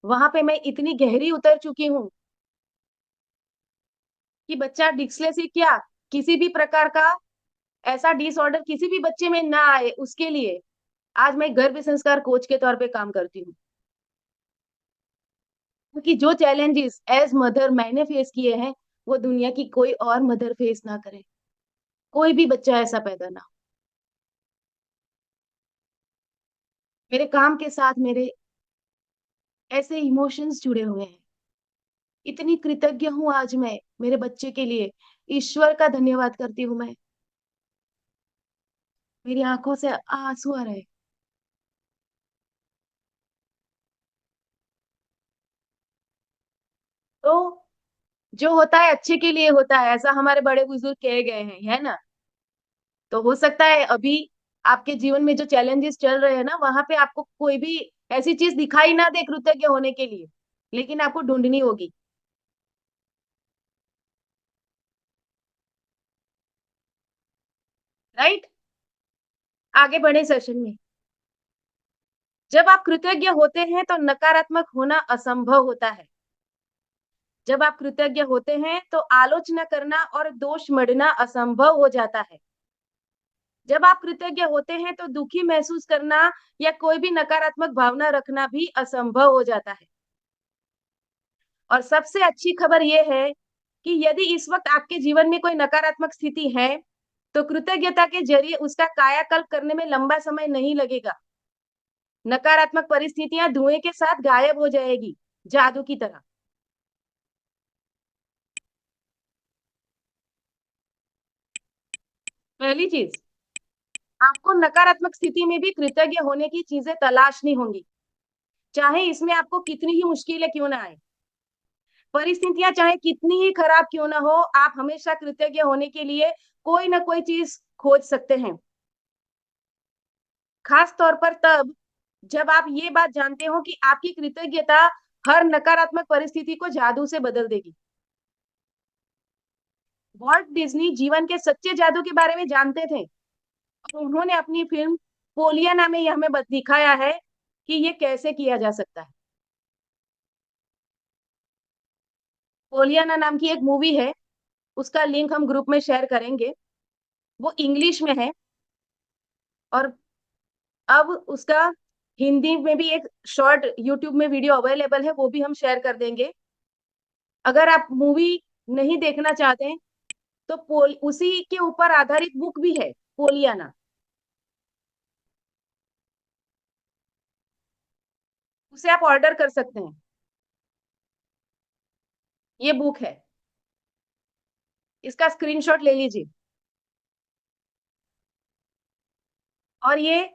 वहां पे मैं इतनी गहरी उतर चुकी हूँ कि बच्चा डिस्लेक्सिक क्या किसी भी प्रकार का ऐसा डिसऑर्डर किसी भी बच्चे में ना आए, उसके लिए आज मैं गर्भ संस्कार कोच के तौर पे काम करती हूँ। क्योंकि जो चैलेंजेस एज मदर मैंने फेस किए हैं, वो दुनिया की कोई और मदर फेस ना करे, कोई भी बच्चा ऐसा पैदा ना हो। मेरे काम के साथ मेरे ऐसे इमोशंस जुड़े हुए हैं। इतनी कृतज्ञ हूं आज मैं मेरे बच्चे के लिए, ईश्वर का धन्यवाद करती हूँ मैं। मेरी आंखों से आंसू आ रहे। तो जो होता है अच्छे के लिए होता है, ऐसा हमारे बड़े बुजुर्ग कह गए हैं, है ना। तो हो सकता है अभी आपके जीवन में जो चैलेंजेस चल रहे हैं ना, वहां पे आपको कोई भी ऐसी चीज दिखाई ना दे कृतज्ञ होने के लिए, लेकिन आपको ढूंढनी होगी। राइट। आगे बढ़े सेशन में। जब आप कृतज्ञ होते हैं तो नकारात्मक होना असंभव होता है। जब आप कृतज्ञ होते हैं तो आलोचना करना और दोष मढ़ना असंभव हो जाता है। जब आप कृतज्ञ होते हैं तो दुखी महसूस करना या कोई भी नकारात्मक भावना रखना भी असंभव हो जाता है। और सबसे अच्छी खबर यह है कि यदि इस वक्त आपके जीवन में कोई नकारात्मक स्थिति है, तो कृतज्ञता के जरिए उसका कायाकल्प करने में लंबा समय नहीं लगेगा। नकारात्मक परिस्थितियां धुएं के साथ गायब हो जाएगी, जादू की तरह। पहली चीज, आपको नकारात्मक स्थिति में भी कृतज्ञ होने की चीजें तलाशनी होंगी, चाहे इसमें आपको कितनी ही मुश्किलें क्यों ना आए। परिस्थितियां चाहे कितनी ही खराब क्यों ना हो, आप हमेशा कृतज्ञ होने के लिए कोई ना कोई चीज खोज सकते हैं। खास तौर पर तब जब आप ये बात जानते हो कि आपकी कृतज्ञता हर नकारात्मक परिस्थिति को जादू से बदल देगी। वॉल्ट डिज्नी जीवन के सच्चे जादू के बारे में जानते थे, और उन्होंने अपनी फिल्म पोलियाना में यह हमें दिखाया है कि ये कैसे किया जा सकता है। पोलियाना नाम की एक मूवी है, उसका लिंक हम ग्रुप में शेयर करेंगे। वो इंग्लिश में है, और अब उसका हिंदी में भी एक शॉर्ट यूट्यूब में वीडियो अवेलेबल है, वो भी हम शेयर कर देंगे। अगर आप मूवी नहीं देखना चाहते हैं तो उसी के ऊपर आधारित बुक भी है, पोलियाना। उसे आप ऑर्डर कर सकते हैं। ये बुक है, इसका स्क्रीनशॉट ले लीजिए। और ये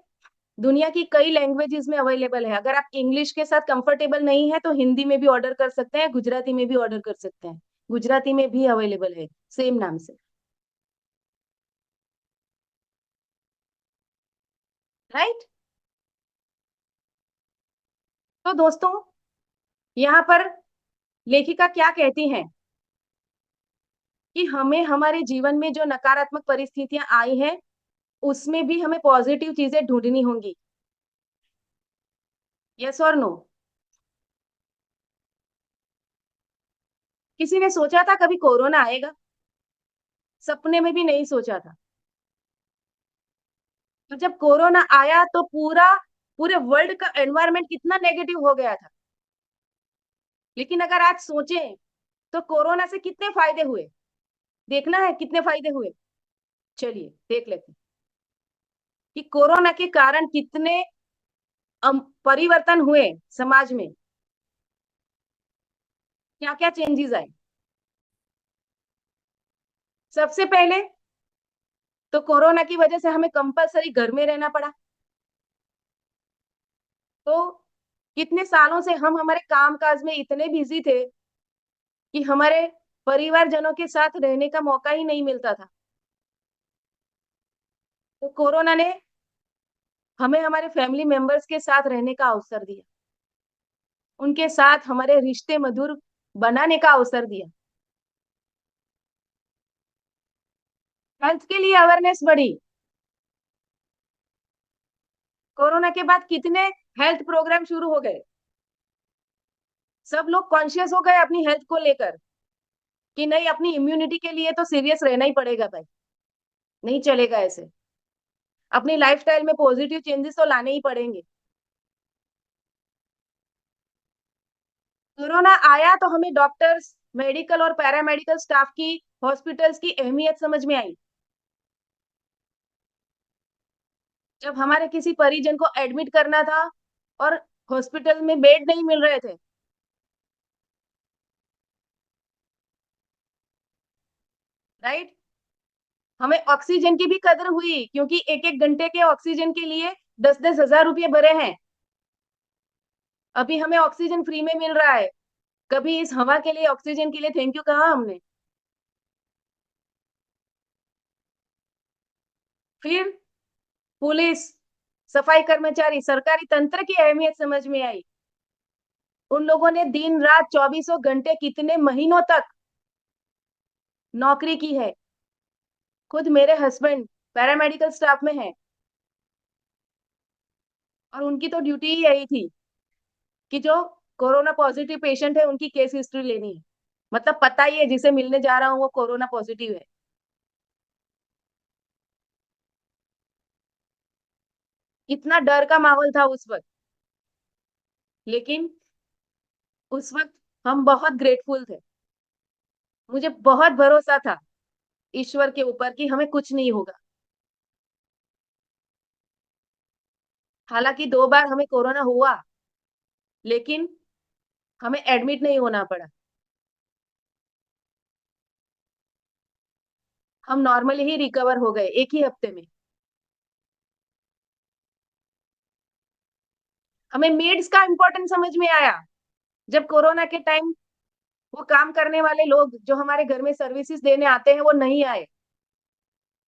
दुनिया की कई लैंग्वेजेस में अवेलेबल है। अगर आप इंग्लिश के साथ कंफर्टेबल नहीं है तो हिंदी में भी ऑर्डर कर सकते हैं, गुजराती में भी ऑर्डर कर सकते हैं। गुजराती में भी अवेलेबल है सेम नाम से। राइट। तो दोस्तों, यहाँ पर लेखिका क्या कहती हैं कि हमें हमारे जीवन में जो नकारात्मक परिस्थितियां आई हैं, उसमें भी हमें पॉजिटिव चीजें ढूंढनी होंगी। यस और नो। किसी ने सोचा था कभी कोरोना आएगा? सपने में भी नहीं सोचा था। तो जब कोरोना आया तो पूरे वर्ल्ड का एनवायरनमेंट कितना नेगेटिव हो गया था। लेकिन अगर आज सोचें तो कोरोना से कितने फायदे हुए, देखना है कितने फायदे हुए। चलिए देख लेते हैं कि कोरोना के कारण कितने परिवर्तन हुए समाज में, क्या क्या चेंजेस आए। सबसे पहले तो कोरोना की वजह से हमें कंपलसरी घर में रहना पड़ा। तो कितने सालों से हम हमारे काम काज में इतने बिजी थे कि हमारे परिवारजनों के साथ रहने का मौका ही नहीं मिलता था। तो कोरोना ने हमें हमारे फैमिली मेंबर्स के साथ रहने का अवसर दिया। उनके साथ हमारे रिश्ते मधुर बनाने का अवसर दिया। हेल्थ के लिए अवेयरनेस बढ़ी। कोरोना के बाद कितने हेल्थ प्रोग्राम शुरू हो गए। सब लोग कॉन्शियस हो गए अपनी हेल्थ को लेकर कि नहीं, अपनी इम्यूनिटी के लिए तो सीरियस रहना ही पड़ेगा भाई, नहीं चलेगा ऐसे। अपनी लाइफस्टाइल में पॉजिटिव चेंजेस तो लाने ही पड़ेंगे। कोरोना आया तो हमें डॉक्टर्स, मेडिकल और पैरामेडिकल स्टाफ की, हॉस्पिटल्स की अहमियत समझ में आई। जब हमारे किसी परिजन को एडमिट करना था और हॉस्पिटल में बेड नहीं मिल रहे थे, राइट, हमें ऑक्सीजन की भी कदर हुई, क्योंकि एक एक घंटे के ऑक्सीजन के लिए 10-10 हजार रुपये भरे हैं। अभी हमें ऑक्सीजन फ्री में मिल रहा है। कभी इस हवा के लिए, ऑक्सीजन के लिए थैंक यू कहा हमने? फिर पुलिस, सफाई कर्मचारी, सरकारी तंत्र की अहमियत समझ में आई। उन लोगों ने दिन रात चौबीसों घंटे कितने महीनों तक नौकरी की है। खुद मेरे हस्बैंड पैरामेडिकल स्टाफ में है और उनकी तो ड्यूटी ही यही थी कि जो कोरोना पॉजिटिव पेशेंट है उनकी केस हिस्ट्री लेनी है। मतलब पता ही है जिसे मिलने जा रहा हूँ वो कोरोना पॉजिटिव है। इतना डर का माहौल था उस वक्त, लेकिन उस वक्त हम बहुत ग्रेटफुल थे। मुझे बहुत भरोसा था ईश्वर के ऊपर कि हमें कुछ नहीं होगा। हालांकि 2 बार हमें कोरोना हुआ, लेकिन हमें एडमिट नहीं होना पड़ा। हम नॉर्मली ही रिकवर हो गए एक ही हफ्ते में। हमें मेड्स का इम्पोर्टेंस समझ में आया। जब कोरोना के टाइम वो काम करने वाले लोग जो हमारे घर में सर्विसेज देने आते हैं वो नहीं आए।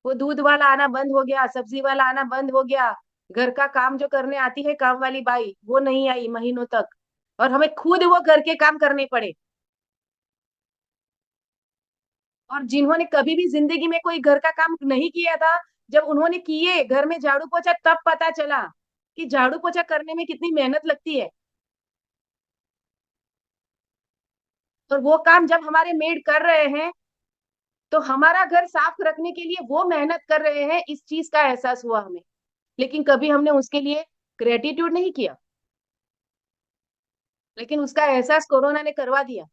वो दूध वाला आना बंद हो गया, सब्जी वाला आना बंद हो गया। घर का काम जो करने आती है काम वाली बाई, वो नहीं आई महीनों तक, और हमें खुद वो घर के काम करने पड़े। और जिन्होंने कभी भी जिंदगी में कोई घर का काम नहीं किया था, जब उन्होंने किए घर में झाड़ू पोछा, तब पता चला कि झाड़ू पोछा करने में कितनी मेहनत लगती है। और वो काम जब हमारे मेड कर रहे हैं तो हमारा घर साफ रखने के लिए वो मेहनत कर रहे हैं, इस चीज का एहसास हुआ हमें। लेकिन कभी हमने उसके लिए ग्रेटिट्यूड नहीं किया, लेकिन उसका एहसास कोरोना ने करवा दिया।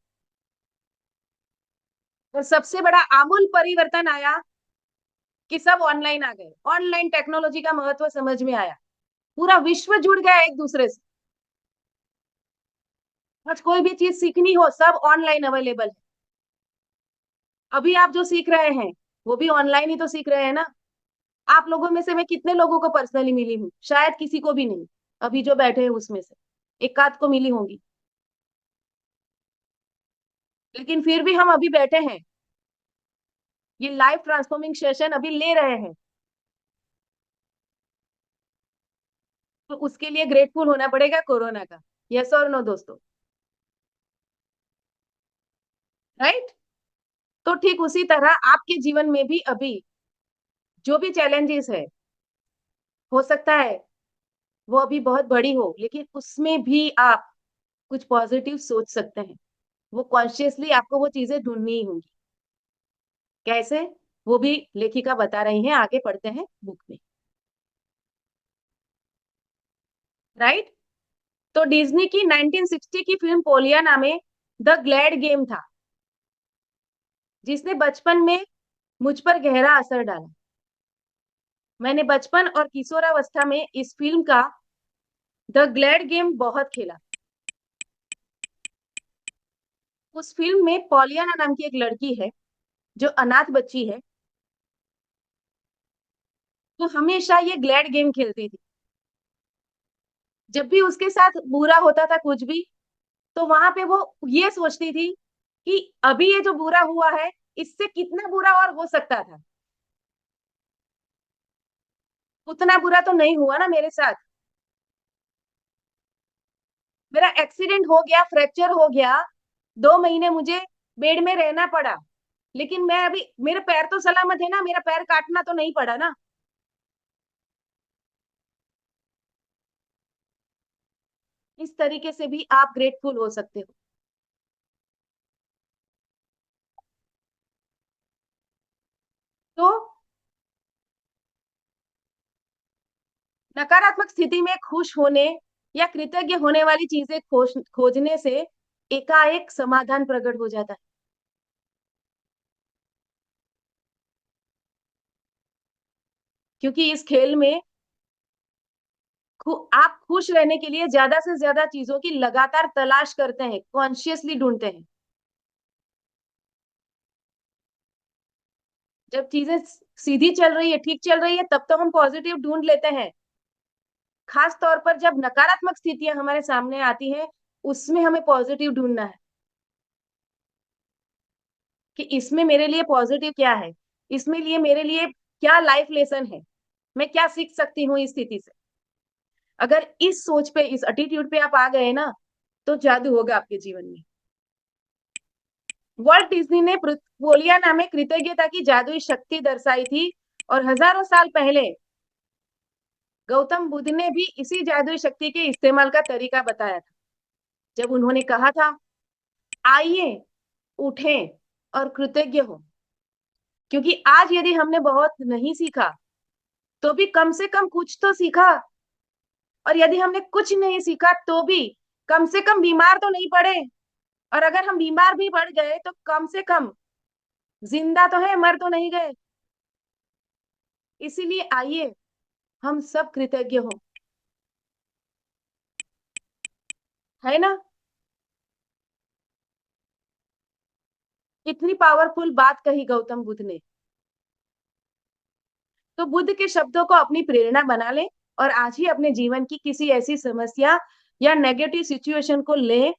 और सबसे बड़ा आमूल परिवर्तन आया कि सब ऑनलाइन आ गए। ऑनलाइन टेक्नोलॉजी का महत्व समझ में आया। पूरा विश्व जुड़ गया एक दूसरे से। आज कोई भी चीज सीखनी हो सब ऑनलाइन अवेलेबल है। अभी आप जो सीख रहे हैं वो भी ऑनलाइन ही तो सीख रहे हैं ना। आप लोगों में से मैं कितने लोगों को पर्सनली मिली हूँ? शायद किसी को भी नहीं। अभी जो बैठे हैं उसमें से एक आध को मिली होंगी। लेकिन फिर भी हम अभी बैठे हैं, ये लाइव ट्रांसफॉर्मिंग सेशन अभी ले रहे हैं। तो उसके लिए ग्रेटफुल होना पड़ेगा कोरोना का। यस और नो दोस्तों? राइट। तो ठीक उसी तरह आपके जीवन में भी अभी जो भी चैलेंजेस है, हो सकता है वो अभी बहुत बड़ी हो, लेकिन उसमें भी आप कुछ पॉजिटिव सोच सकते हैं। वो कॉन्शियसली आपको वो चीजें ढूंढनी ही होंगी। कैसे, वो भी लेखिका बता रही हैं, आगे पढ़ते हैं बुक में। राइट। तो डिज्नी की 1960 की फिल्म पोलियाना में द ग्लैड गेम था, जिसने बचपन में मुझ पर गहरा असर डाला। मैंने बचपन और किशोरावस्था में इस फिल्म का, द ग्लैड गेम, बहुत खेला। उस फिल्म में पॉलियाना नाम की एक लड़की है जो अनाथ बच्ची है। तो हमेशा ये ग्लैड गेम खेलती थी। जब भी उसके साथ बुरा होता था कुछ भी, तो वहां पे वो ये सोचती थी कि अभी ये जो बुरा हुआ है, इससे कितना बुरा और हो सकता था। उतना बुरा तो नहीं हुआ ना मेरे साथ। मेरा एक्सीडेंट हो गया, फ्रैक्चर हो गया, 2 महीने मुझे बेड में रहना पड़ा, लेकिन मैं अभी, मेरे पैर तो सलामत है ना, मेरा पैर काटना तो नहीं पड़ा ना। इस तरीके से भी आप ग्रेटफुल हो सकते हो। तो नकारात्मक स्थिति में खुश होने या कृतज्ञ होने वाली चीजें खोजने से एकाएक समाधान प्रकट हो जाता है। क्योंकि इस खेल में आप खुश रहने के लिए ज्यादा से ज्यादा चीजों की लगातार तलाश करते हैं, कॉन्शियसली ढूंढते हैं। जब चीजें सीधी चल रही है, ठीक चल रही है, तब तो हम पॉजिटिव ढूंढ लेते हैं। खास तौर पर जब नकारात्मक स्थितियां हमारे सामने आती हैं, उसमें हमें पॉजिटिव ढूंढना है कि इसमें मेरे लिए पॉजिटिव क्या है, इसमें लिए मेरे लिए क्या लाइफ लेसन है, मैं क्या सीख सकती हूँ इस स्थिति से। अगर इस सोच पे, इस एटीट्यूड पे आप आ गए ना, तो जादू होगा आपके जीवन में। वर्ल्ट डिज्नी ने पोलियाना में कृतज्ञता की जादुई शक्ति दर्शाई थी, और हजारों साल पहले गौतम बुद्ध ने भी इसी जादुई शक्ति के इस्तेमाल का तरीका बताया था, जब उन्होंने कहा था, आइए, उठें और कृतज्ञ हो। क्योंकि आज यदि हमने बहुत नहीं सीखा, तो भी कम से कम कुछ तो सीखा। और यदि हमने कुछ नहीं सीखा, तो भी कम से कम बीमार तो नहीं पड़े। और अगर हम बीमार भी पड़ गए, तो कम से कम जिंदा तो है, मर तो नहीं गए। इसीलिए आइए, हम सब कृतज्ञ हो, है ना। कितनी पावरफुल बात कही गौतम बुद्ध ने। तो बुद्ध के शब्दों को अपनी प्रेरणा बना लें, और आज ही अपने जीवन की किसी ऐसी समस्या या नेगेटिव सिचुएशन को लें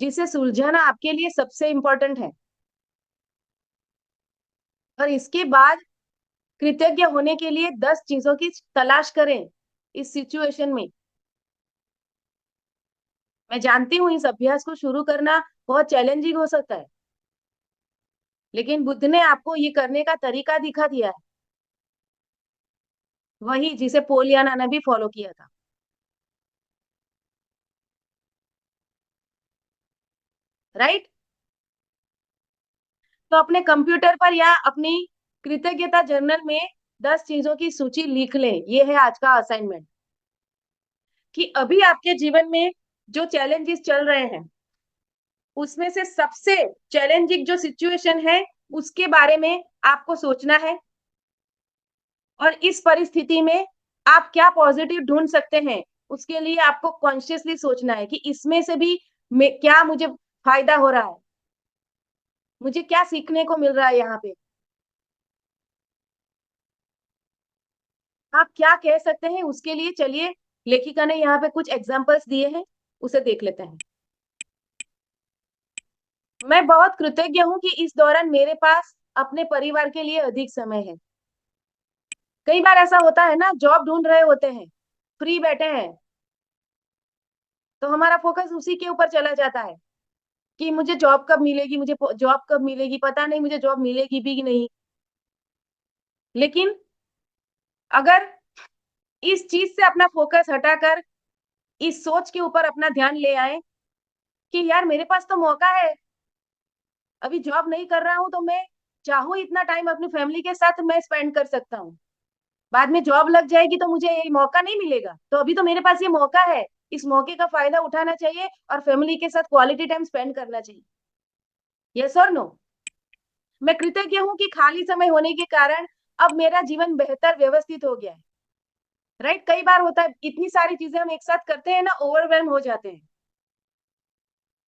जिसे सुलझाना आपके लिए सबसे इंपॉर्टेंट है। और इसके बाद कृतज्ञ होने के लिए 10 चीजों की तलाश करें इस सिचुएशन में। मैं जानती हूँ इस अभ्यास को शुरू करना बहुत चैलेंजिंग हो सकता है, लेकिन बुद्ध ने आपको ये करने का तरीका दिखा दिया है, वही जिसे पोलियाना ने भी फॉलो किया था। राइट। तो अपने कंप्यूटर पर या अपनी कृतज्ञता जर्नल में 10 चीजों की सूची लिख लें। ये है आज का असाइनमेंट, कि अभी आपके जीवन में जो चैलेंजेस चल रहे हैं, उसमें से सबसे चैलेंजिंग जो सिचुएशन है, उसके बारे में आपको सोचना है। और इस परिस्थिति में आप क्या पॉजिटिव ढूंढ सकते हैं, उसके लिए आपको कॉन्शियसली सोचना है कि इसमें से भी क्या मुझे फायदा हो रहा है, मुझे क्या सीखने को मिल रहा है यहाँ पे। आप क्या कह सकते हैं उसके लिए, चलिए, लेखिका ने यहाँ पे कुछ एग्जाम्पल्स दिए हैं, उसे देख लेते हैं। मैं बहुत कृतज्ञ हूँ कि इस दौरान मेरे पास अपने परिवार के लिए अधिक समय है। कई बार ऐसा होता है ना, जॉब ढूंढ रहे होते हैं, फ्री बैठे हैं, तो हमारा फोकस उसी के ऊपर चला जाता है कि मुझे जॉब कब मिलेगी, मुझे जॉब कब मिलेगी, पता नहीं मुझे जॉब मिलेगी भी कि नहीं। लेकिन अगर इस चीज से अपना फोकस हटाकर इस सोच के ऊपर अपना ध्यान ले आए कि यार मेरे पास तो मौका है, अभी जॉब नहीं कर रहा हूं, तो मैं चाहूँ इतना टाइम अपनी फैमिली के साथ मैं स्पेंड कर सकता हूँ। बाद में जॉब लग जाएगी तो मुझे ये मौका नहीं मिलेगा, तो अभी तो मेरे पास ये मौका है, इस मौके का फायदा उठाना चाहिए और फैमिली के साथ क्वालिटी टाइम स्पेंड करना चाहिए। यस और नो। मैं कृतज्ञ हूँ कि खाली समय होने के कारण अब मेरा जीवन बेहतर व्यवस्थित हो गया है। राइट। कई बार होता है, इतनी सारी चीजें हम एक साथ करते हैं ना, ओवरवेल्म हो जाते हैं।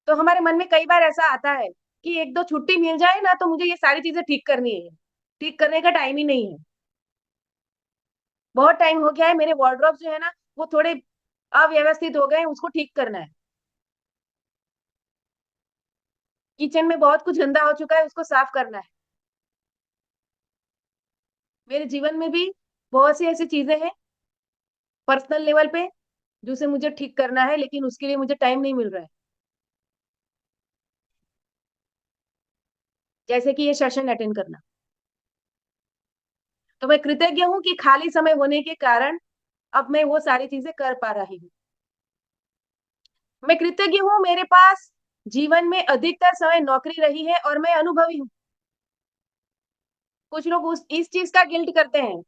तो हमारे मन में कई बार ऐसा आता है कि एक दो छुट्टी मिल जाए ना, तो मुझे ये सारी चीजें ठीक करनी है, ठीक करने का टाइम ही नहीं है। बहुत टाइम हो गया है, मेरे वार्डरोब जो है ना, वो थोड़े अव्यवस्थित हो गए, उसको ठीक करना है। किचन में बहुत कुछ गंदा हो चुका है, उसको साफ करना है। मेरे जीवन में भी बहुत सी ऐसी चीजें हैं पर्सनल लेवल पे जिसे मुझे ठीक करना है, लेकिन उसके लिए मुझे टाइम नहीं मिल रहा है। जैसे कि ये सेशन अटेंड करना। तो मैं कृतज्ञ हूँ कि खाली समय होने के कारण अब मैं वो सारी चीजें कर पा रही हूँ। मैं कृतज्ञ हूँ मेरे पास जीवन में अधिकतर समय नौकरी रही है और मैं अनुभवी हूँ। कुछ लोग इस चीज का गिल्ट करते हैं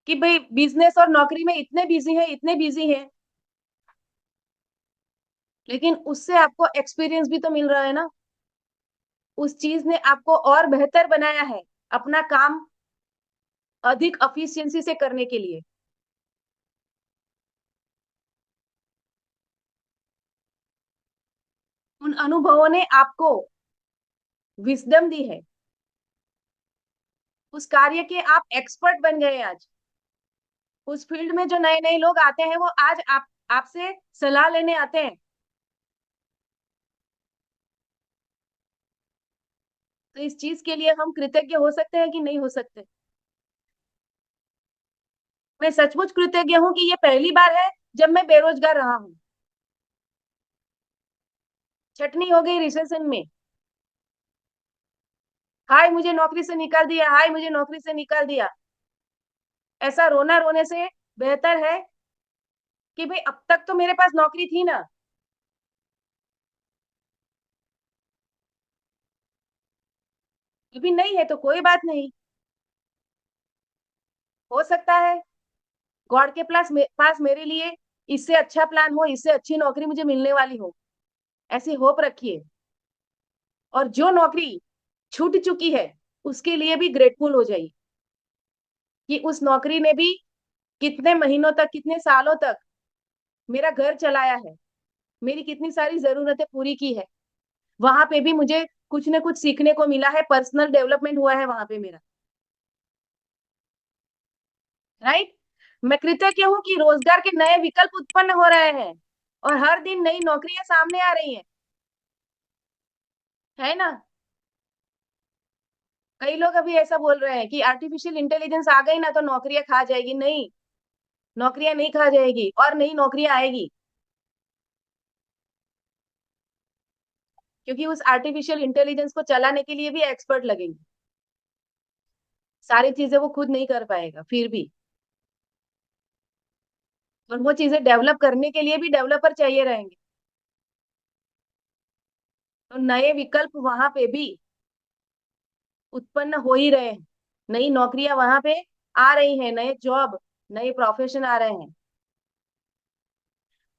कि भाई बिजनेस और नौकरी में इतने बिजी हैं, लेकिन उससे आपको एक्सपीरियंस भी तो मिल रहा है ना। उस चीज ने आपको और बेहतर बनाया है अपना काम अधिक एफिशिएंसी से करने के लिए। उन अनुभवों ने आपको विजडम दी है। उस कार्य के आप एक्सपर्ट बन गए आज। उस फील्ड में जो नए नए लोग आते हैं वो आज आपसे सलाह लेने आते हैं। तो इस चीज के लिए हम कृतज्ञ हो सकते हैं कि नहीं हो सकते? मैं सचमुच कृतज्ञ हूँ कि ये पहली बार है जब मैं बेरोजगार रहा हूँ। छटनी हो गई रिसेशन में, हाय मुझे नौकरी से निकाल दिया, हाय मुझे नौकरी से निकाल दिया। ऐसा रोना रोने से बेहतर है कि भाई अब तक तो मेरे पास नौकरी थी ना। अभी नहीं है तो कोई बात नहीं, हो सकता है गॉड के पास मेरे लिए इससे अच्छा प्लान हो, इससे अच्छी नौकरी मुझे मिलने वाली हो। ऐसी होप रखिए। और जो नौकरी छूट चुकी है उसके लिए भी ग्रेटफुल हो जाइए कि उस नौकरी ने भी कितने महीनों तक, कितने सालों तक मेरा घर चलाया है, मेरी कितनी सारी जरूरतें पूरी की है। वहां पे भी मुझे कुछ न कुछ सीखने को मिला है, पर्सनल डेवलपमेंट हुआ है वहां पे मेरा। राइट। मैं कृतज्ञ हूँ कि रोजगार के नए विकल्प उत्पन्न हो रहे हैं और हर दिन नई नौकरियां सामने आ रही हैं, है ना। कई लोग अभी ऐसा बोल रहे हैं कि आर्टिफिशियल इंटेलिजेंस आ गई ना तो नौकरियां खा जाएगी। नहीं, नौकरियां नहीं खा जाएगी और नई नौकरियां आएगी, क्योंकि उस आर्टिफिशियल इंटेलिजेंस को चलाने के लिए भी एक्सपर्ट लगेंगे। सारी चीजें वो खुद नहीं कर पाएगा फिर भी, और वो चीजें डेवलप करने के लिए भी डेवलपर चाहिए रहेंगे। तो नए विकल्प वहां पे भी उत्पन्न हो ही रहे हैं, नई नौकरियां वहां पे आ रही हैं, नए जॉब, नए प्रोफेशन आ रहे हैं।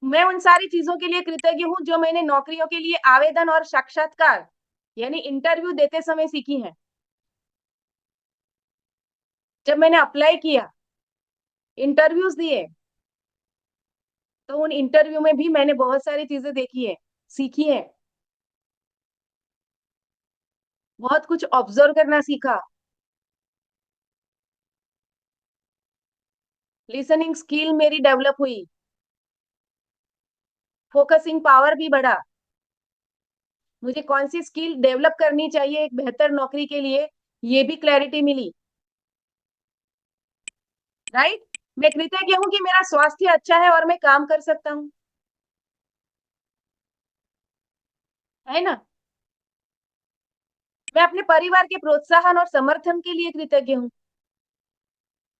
मैं उन सारी चीजों के लिए कृतज्ञ हूँ जो मैंने नौकरियों के लिए आवेदन और साक्षात्कार यानी इंटरव्यू देते समय सीखी है। जब मैंने अप्लाई किया, इंटरव्यूज दिए, तो उन इंटरव्यू में भी मैंने बहुत सारी चीजें देखी है, सीखी है, बहुत कुछ ऑब्जर्व करना सीखा। लिसनिंग स्किल मेरी डेवलप हुई, फोकसिंग पावर भी बढ़ा। मुझे कौन सी स्किल डेवलप करनी चाहिए एक बेहतर नौकरी के लिए, ये भी क्लैरिटी मिली। राइट। मैं कृतज्ञ हूँ कि मेरा स्वास्थ्य अच्छा है और मैं काम कर सकता हूँ, है ना। मैं अपने परिवार के प्रोत्साहन और समर्थन के लिए कृतज्ञ हूँ।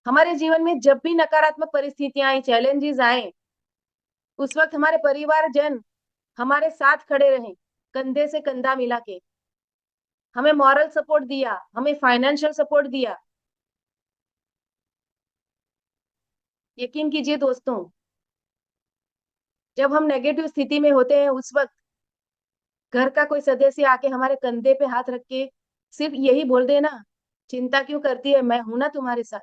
हमारे जीवन में जब भी नकारात्मक परिस्थितियां आई, चैलेंजेस आए, उस वक्त हमारे परिवारजन हमारे साथ खड़े रहे, कंधे से कंधा मिला के हमें मॉरल सपोर्ट दिया, हमें फाइनेंशियल सपोर्ट दिया। यकीन कीजिए दोस्तों, जब हम नेगेटिव स्थिति में होते हैं उस वक्त घर का कोई सदस्य आके हमारे कंधे पे हाथ रख के सिर्फ यही बोल देना, चिंता क्यों करती है, मैं हूं ना तुम्हारे साथ।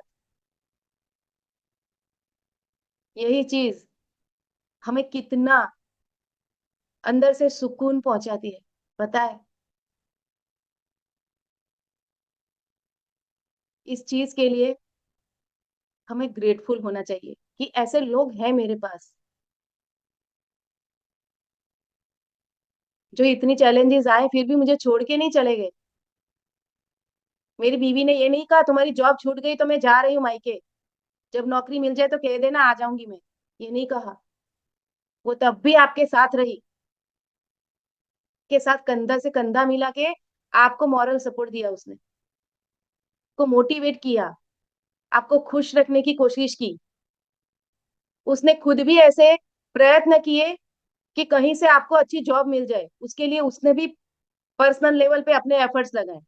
यही चीज हमें कितना अंदर से सुकून पहुंचाती है, पता है। इस चीज के लिए हमें ग्रेटफुल होना चाहिए कि ऐसे लोग हैं मेरे पास जो इतनी चैलेंजेस आए फिर भी मुझे छोड़ के नहीं चले गए। मेरी बीवी ने ये नहीं कहा तुम्हारी जॉब छूट गई तो मैं जा रही हूँ मायके, जब नौकरी मिल जाए तो कह देना आ जाऊंगी मैं, ये नहीं कहा। वो तब भी आपके साथ रही, के साथ कंधा से कंधा मिला के आपको मॉरल सपोर्ट दिया उसने, को मोटिवेट किया, आपको खुश रखने की कोशिश की। उसने खुद भी ऐसे प्रयत्न किए कि कहीं से आपको अच्छी जॉब मिल जाए, उसके लिए उसने भी पर्सनल लेवल पे अपने एफर्ट्स लगाए।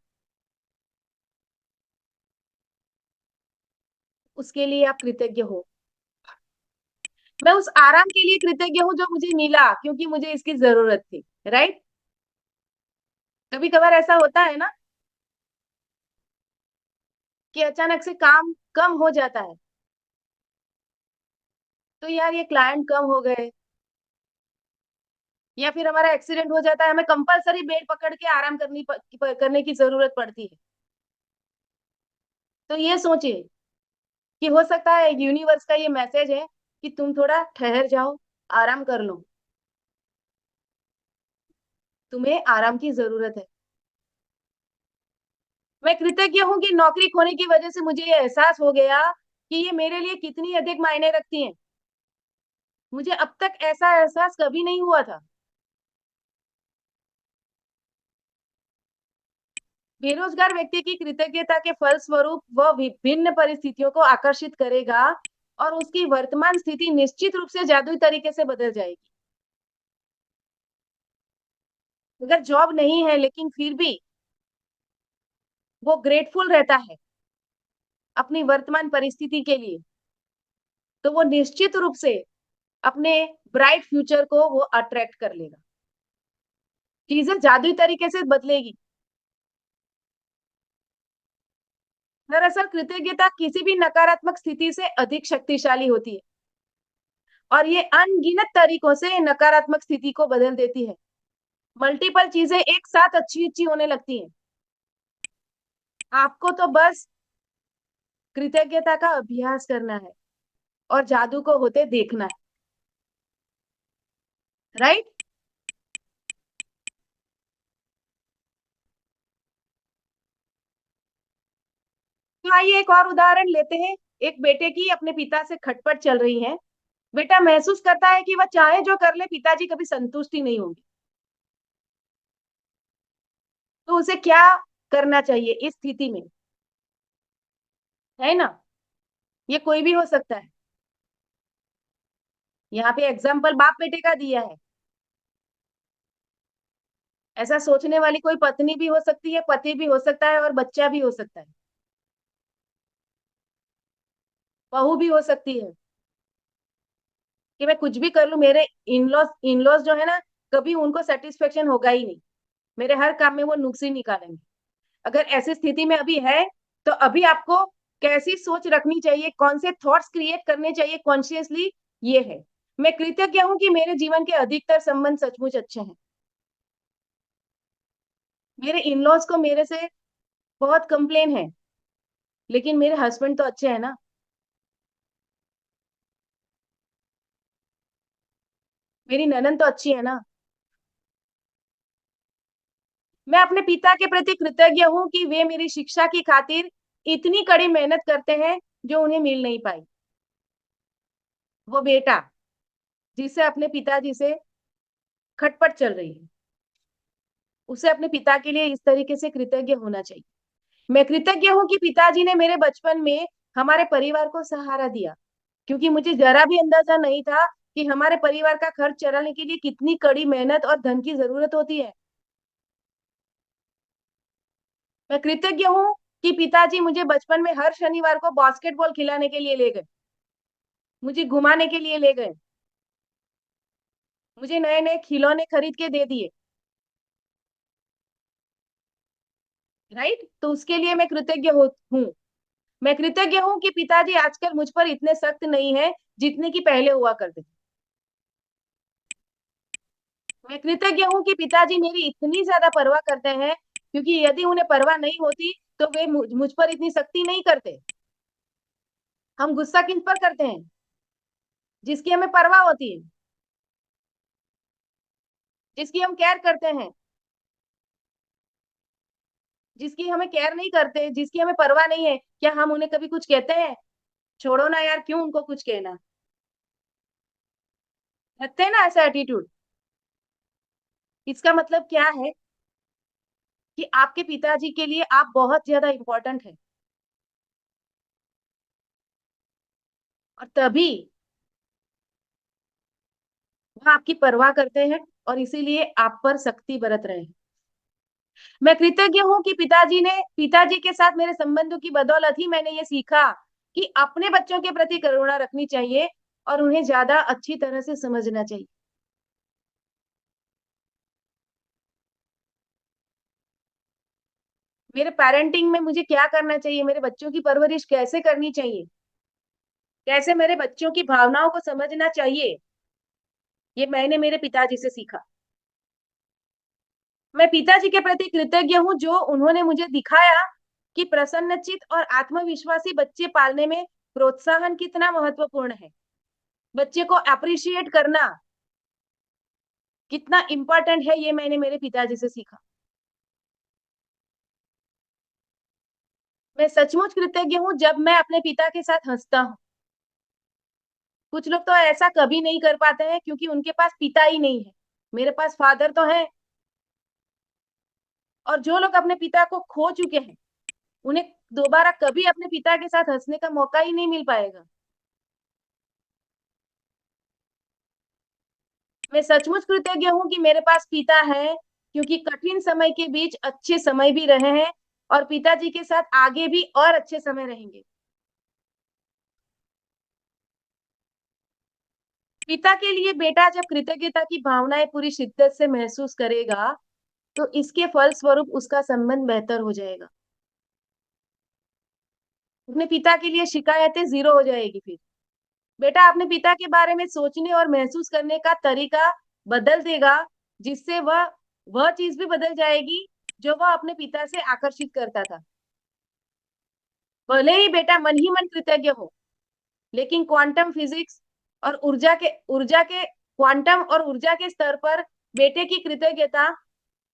उसके लिए आप कृतज्ञ हो। मैं उस आराम के लिए कृतज्ञ हूँ जो मुझे मिला, क्योंकि मुझे इसकी जरूरत थी। राइट। कभी कभार ऐसा होता है ना कि अचानक से काम कम हो जाता है, तो यार ये क्लाइंट कम हो गए या फिर हमारा एक्सीडेंट हो जाता है, हमें कंपलसरी बेड पकड़ के आराम करने की जरूरत पड़ती है। तो ये सोचिए कि हो सकता है यूनिवर्स का ये मैसेज है कि तुम थोड़ा ठहर जाओ, आराम कर लो, तुम्हें आराम की जरूरत है। मैं कृतज्ञ हूँ कि नौकरी खोने की वजह से मुझे ये एहसास हो गया कि ये मेरे लिए कितनी अधिक मायने रखती है। मुझे अब तक ऐसा एहसास कभी नहीं हुआ था। बेरोजगार व्यक्ति की कृतज्ञता के फलस्वरूप वह विभिन्न परिस्थितियों को आकर्षित करेगा और उसकी वर्तमान स्थिति निश्चित रूप से जादुई तरीके से बदल जाएगी। अगर जॉब नहीं है लेकिन फिर भी वो ग्रेटफुल रहता है अपनी वर्तमान परिस्थिति के लिए, तो वो निश्चित रूप से अपने ब्राइट फ्यूचर को वो अट्रैक्ट कर लेगा। चीजें जादुई तरीके से बदलेगी। दरअसल कृतज्ञता किसी भी नकारात्मक स्थिति से अधिक शक्तिशाली होती है और ये अनगिनत तरीकों से नकारात्मक स्थिति को बदल देती है। मल्टीपल चीजें एक साथ अच्छी अच्छी होने लगती हैं। आपको तो बस कृतज्ञता का अभ्यास करना है और जादू को होते देखना है। राइट। तो आइए एक और उदाहरण लेते हैं। एक बेटे की अपने पिता से खटपट चल रही है। बेटा महसूस करता है कि वह चाहे जो कर ले पिताजी कभी संतुष्ट ही नहीं होंगे। तो उसे क्या करना चाहिए इस स्थिति में, है ना? ये कोई भी हो सकता है। यहाँ पे एग्जाम्पल बाप बेटे का दिया है। ऐसा सोचने वाली कोई पत्नी भी हो सकती है, पति भी हो सकता है और बच्चा भी हो सकता है, बहू भी हो सकती है। कि मैं कुछ भी कर लूं, मेरे इनलॉज जो है ना, कभी उनको सेटिस्फेक्शन होगा ही नहीं। मेरे हर काम में वो नुक्स ही निकालेंगे। अगर ऐसी स्थिति में अभी है, तो अभी आपको कैसी सोच रखनी चाहिए, कौन से थॉट्स क्रिएट करने चाहिए कॉन्शियसली, ये है। मैं कृतज्ञ हूं कि मेरे जीवन के अधिकतर संबंध सचमुच अच्छे हैं। मेरे इनलॉज को मेरे से बहुत कंप्लेन है, लेकिन मेरे हस्बैंड तो अच्छे हैं ना। मेरी ननद तो अच्छी है ना। मैं अपने पिता के प्रति कृतज्ञ हूँ कि वे मेरी शिक्षा की खातिर इतनी कड़ी मेहनत करते हैं जो उन्हें मिल नहीं पाई। वो बेटा जिसे अपने पिताजी से खटपट चल रही है, उसे अपने पिता के लिए इस तरीके से कृतज्ञ होना चाहिए। मैं कृतज्ञ हूँ कि पिताजी ने मेरे बचपन में हमारे परिवार को सहारा दिया, क्योंकि मुझे जरा भी अंदाजा नहीं था कि हमारे परिवार का खर्च चलाने के लिए कितनी कड़ी मेहनत और धन की जरूरत होती है। मैं कृतज्ञ हूँ कि पिताजी मुझे बचपन में हर शनिवार को बास्केटबॉल खिलाने के लिए ले गए, मुझे घुमाने के लिए ले गए, मुझे नए नए खिलौने खरीद के दे दिए। राइट। तो उसके लिए मैं कृतज्ञ हूँ। मैं कृतज्ञ हूँ कि पिताजी आजकल मुझ पर इतने सख्त नहीं है जितने की पहले हुआ करते थे। मैं कृतज्ञ हूँ कि पिताजी मेरी इतनी ज्यादा परवाह करते हैं, क्योंकि यदि उन्हें परवाह नहीं होती तो वे मुझ पर इतनी सख्ती नहीं करते। हम गुस्सा किन पर करते हैं? जिसकी हमें परवाह होती है। जिसकी हम केयर करते हैं, जिसकी हमें केयर नहीं करते, जिसकी हमें परवाह नहीं है, क्या हम उन्हें कभी कुछ कहते हैं? छोड़ो ना यार, क्यों उनको कुछ कहना? रखते हैं ना ऐसा एटीट्यूड। इसका मतलब क्या है कि आपके पिताजी के लिए आप बहुत ज्यादा इंपॉर्टेंट है, और तभी वह आपकी परवाह करते हैं और इसीलिए आप पर सख्ती बरत रहे हैं। मैं कृतज्ञ हूं कि पिताजी के साथ मेरे संबंधों की बदौलत ही मैंने ये सीखा कि अपने बच्चों के प्रति करुणा रखनी चाहिए और उन्हें ज्यादा अच्छी तरह से समझना चाहिए। मेरे पेरेंटिंग में मुझे क्या करना चाहिए, मेरे बच्चों की परवरिश कैसे करनी चाहिए, कैसे मेरे बच्चों की भावनाओं को समझना चाहिए, ये मैंने मेरे पिताजी से सीखा। मैं पिताजी के प्रति कृतज्ञ हूँ जो उन्होंने मुझे दिखाया कि प्रसन्नचित और आत्मविश्वासी बच्चे पालने में प्रोत्साहन कितना महत्वपूर्ण है। बच्चे को अप्रिशिएट करना कितना इंपॉर्टेंट है, ये मैंने मेरे पिताजी से सीखा। मैं सचमुच कृतज्ञ हूँ जब मैं अपने पिता के साथ हंसता हूँ। कुछ लोग तो ऐसा कभी नहीं कर पाते हैं क्योंकि उनके पास पिता ही नहीं है। मेरे पास फादर तो है, और जो लोग अपने पिता को खो चुके हैं उन्हें दोबारा कभी अपने पिता के साथ हंसने का मौका ही नहीं मिल पाएगा। मैं सचमुच कृतज्ञ हूँ कि मेरे पास पिता है, क्योंकि कठिन समय के बीच अच्छे समय भी रहे हैं और पिताजी के साथ आगे भी और अच्छे समय रहेंगे। पिता के लिए बेटा जब कृतज्ञता की भावनाएं पूरी शिद्दत से महसूस करेगा तो इसके फल स्वरूप उसका संबंध बेहतर हो जाएगा। अपने पिता के लिए शिकायतें जीरो हो जाएगी। फिर बेटा अपने पिता के बारे में सोचने और महसूस करने का तरीका बदल देगा, जिससे वह चीज भी बदल जाएगी जो वह अपने पिता से आकर्षित करता था। भले ही बेटा मन ही मन कृतज्ञ हो, लेकिन क्वांटम फिजिक्स और ऊर्जा के क्वांटम और ऊर्जा के स्तर पर बेटे की कृतज्ञता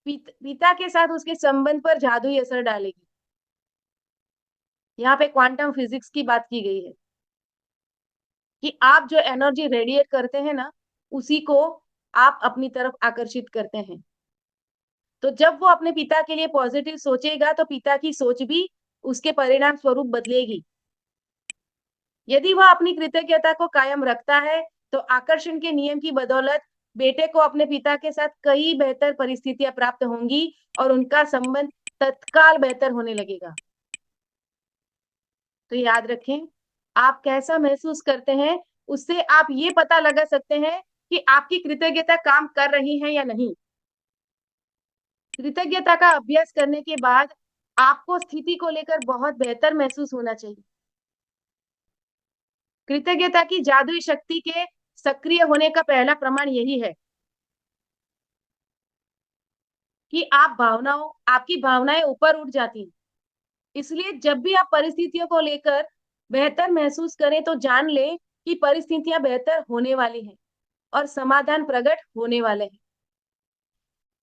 पिता के साथ उसके संबंध पर जादुई असर डालेगी। यहाँ पे क्वांटम फिजिक्स की बात की गई है कि आप जो एनर्जी रेडिएट करते हैं ना, उसी को आप अपनी तरफ आकर्षित करते हैं। तो जब वो अपने पिता के लिए पॉजिटिव सोचेगा तो पिता की सोच भी उसके परिणाम स्वरूप बदलेगी। यदि वह अपनी कृतज्ञता को कायम रखता है तो आकर्षण के नियम की बदौलत बेटे को अपने पिता के साथ कई बेहतर परिस्थितियां प्राप्त होंगी और उनका संबंध तत्काल बेहतर होने लगेगा। तो याद रखें, आप कैसा महसूस करते हैं उससे आप ये पता लगा सकते हैं कि आपकी कृतज्ञता काम कर रही है या नहीं। कृतज्ञता का अभ्यास करने के बाद आपको स्थिति को लेकर बहुत बेहतर महसूस होना चाहिए। कृतज्ञता की जादुई शक्ति के सक्रिय होने का पहला प्रमाण यही है कि आपकी भावनाएं ऊपर उठ जाती हैं। इसलिए जब भी आप परिस्थितियों को लेकर बेहतर महसूस करें तो जान लें कि परिस्थितियां बेहतर होने वाली हैं और समाधान प्रकट होने वाले हैं।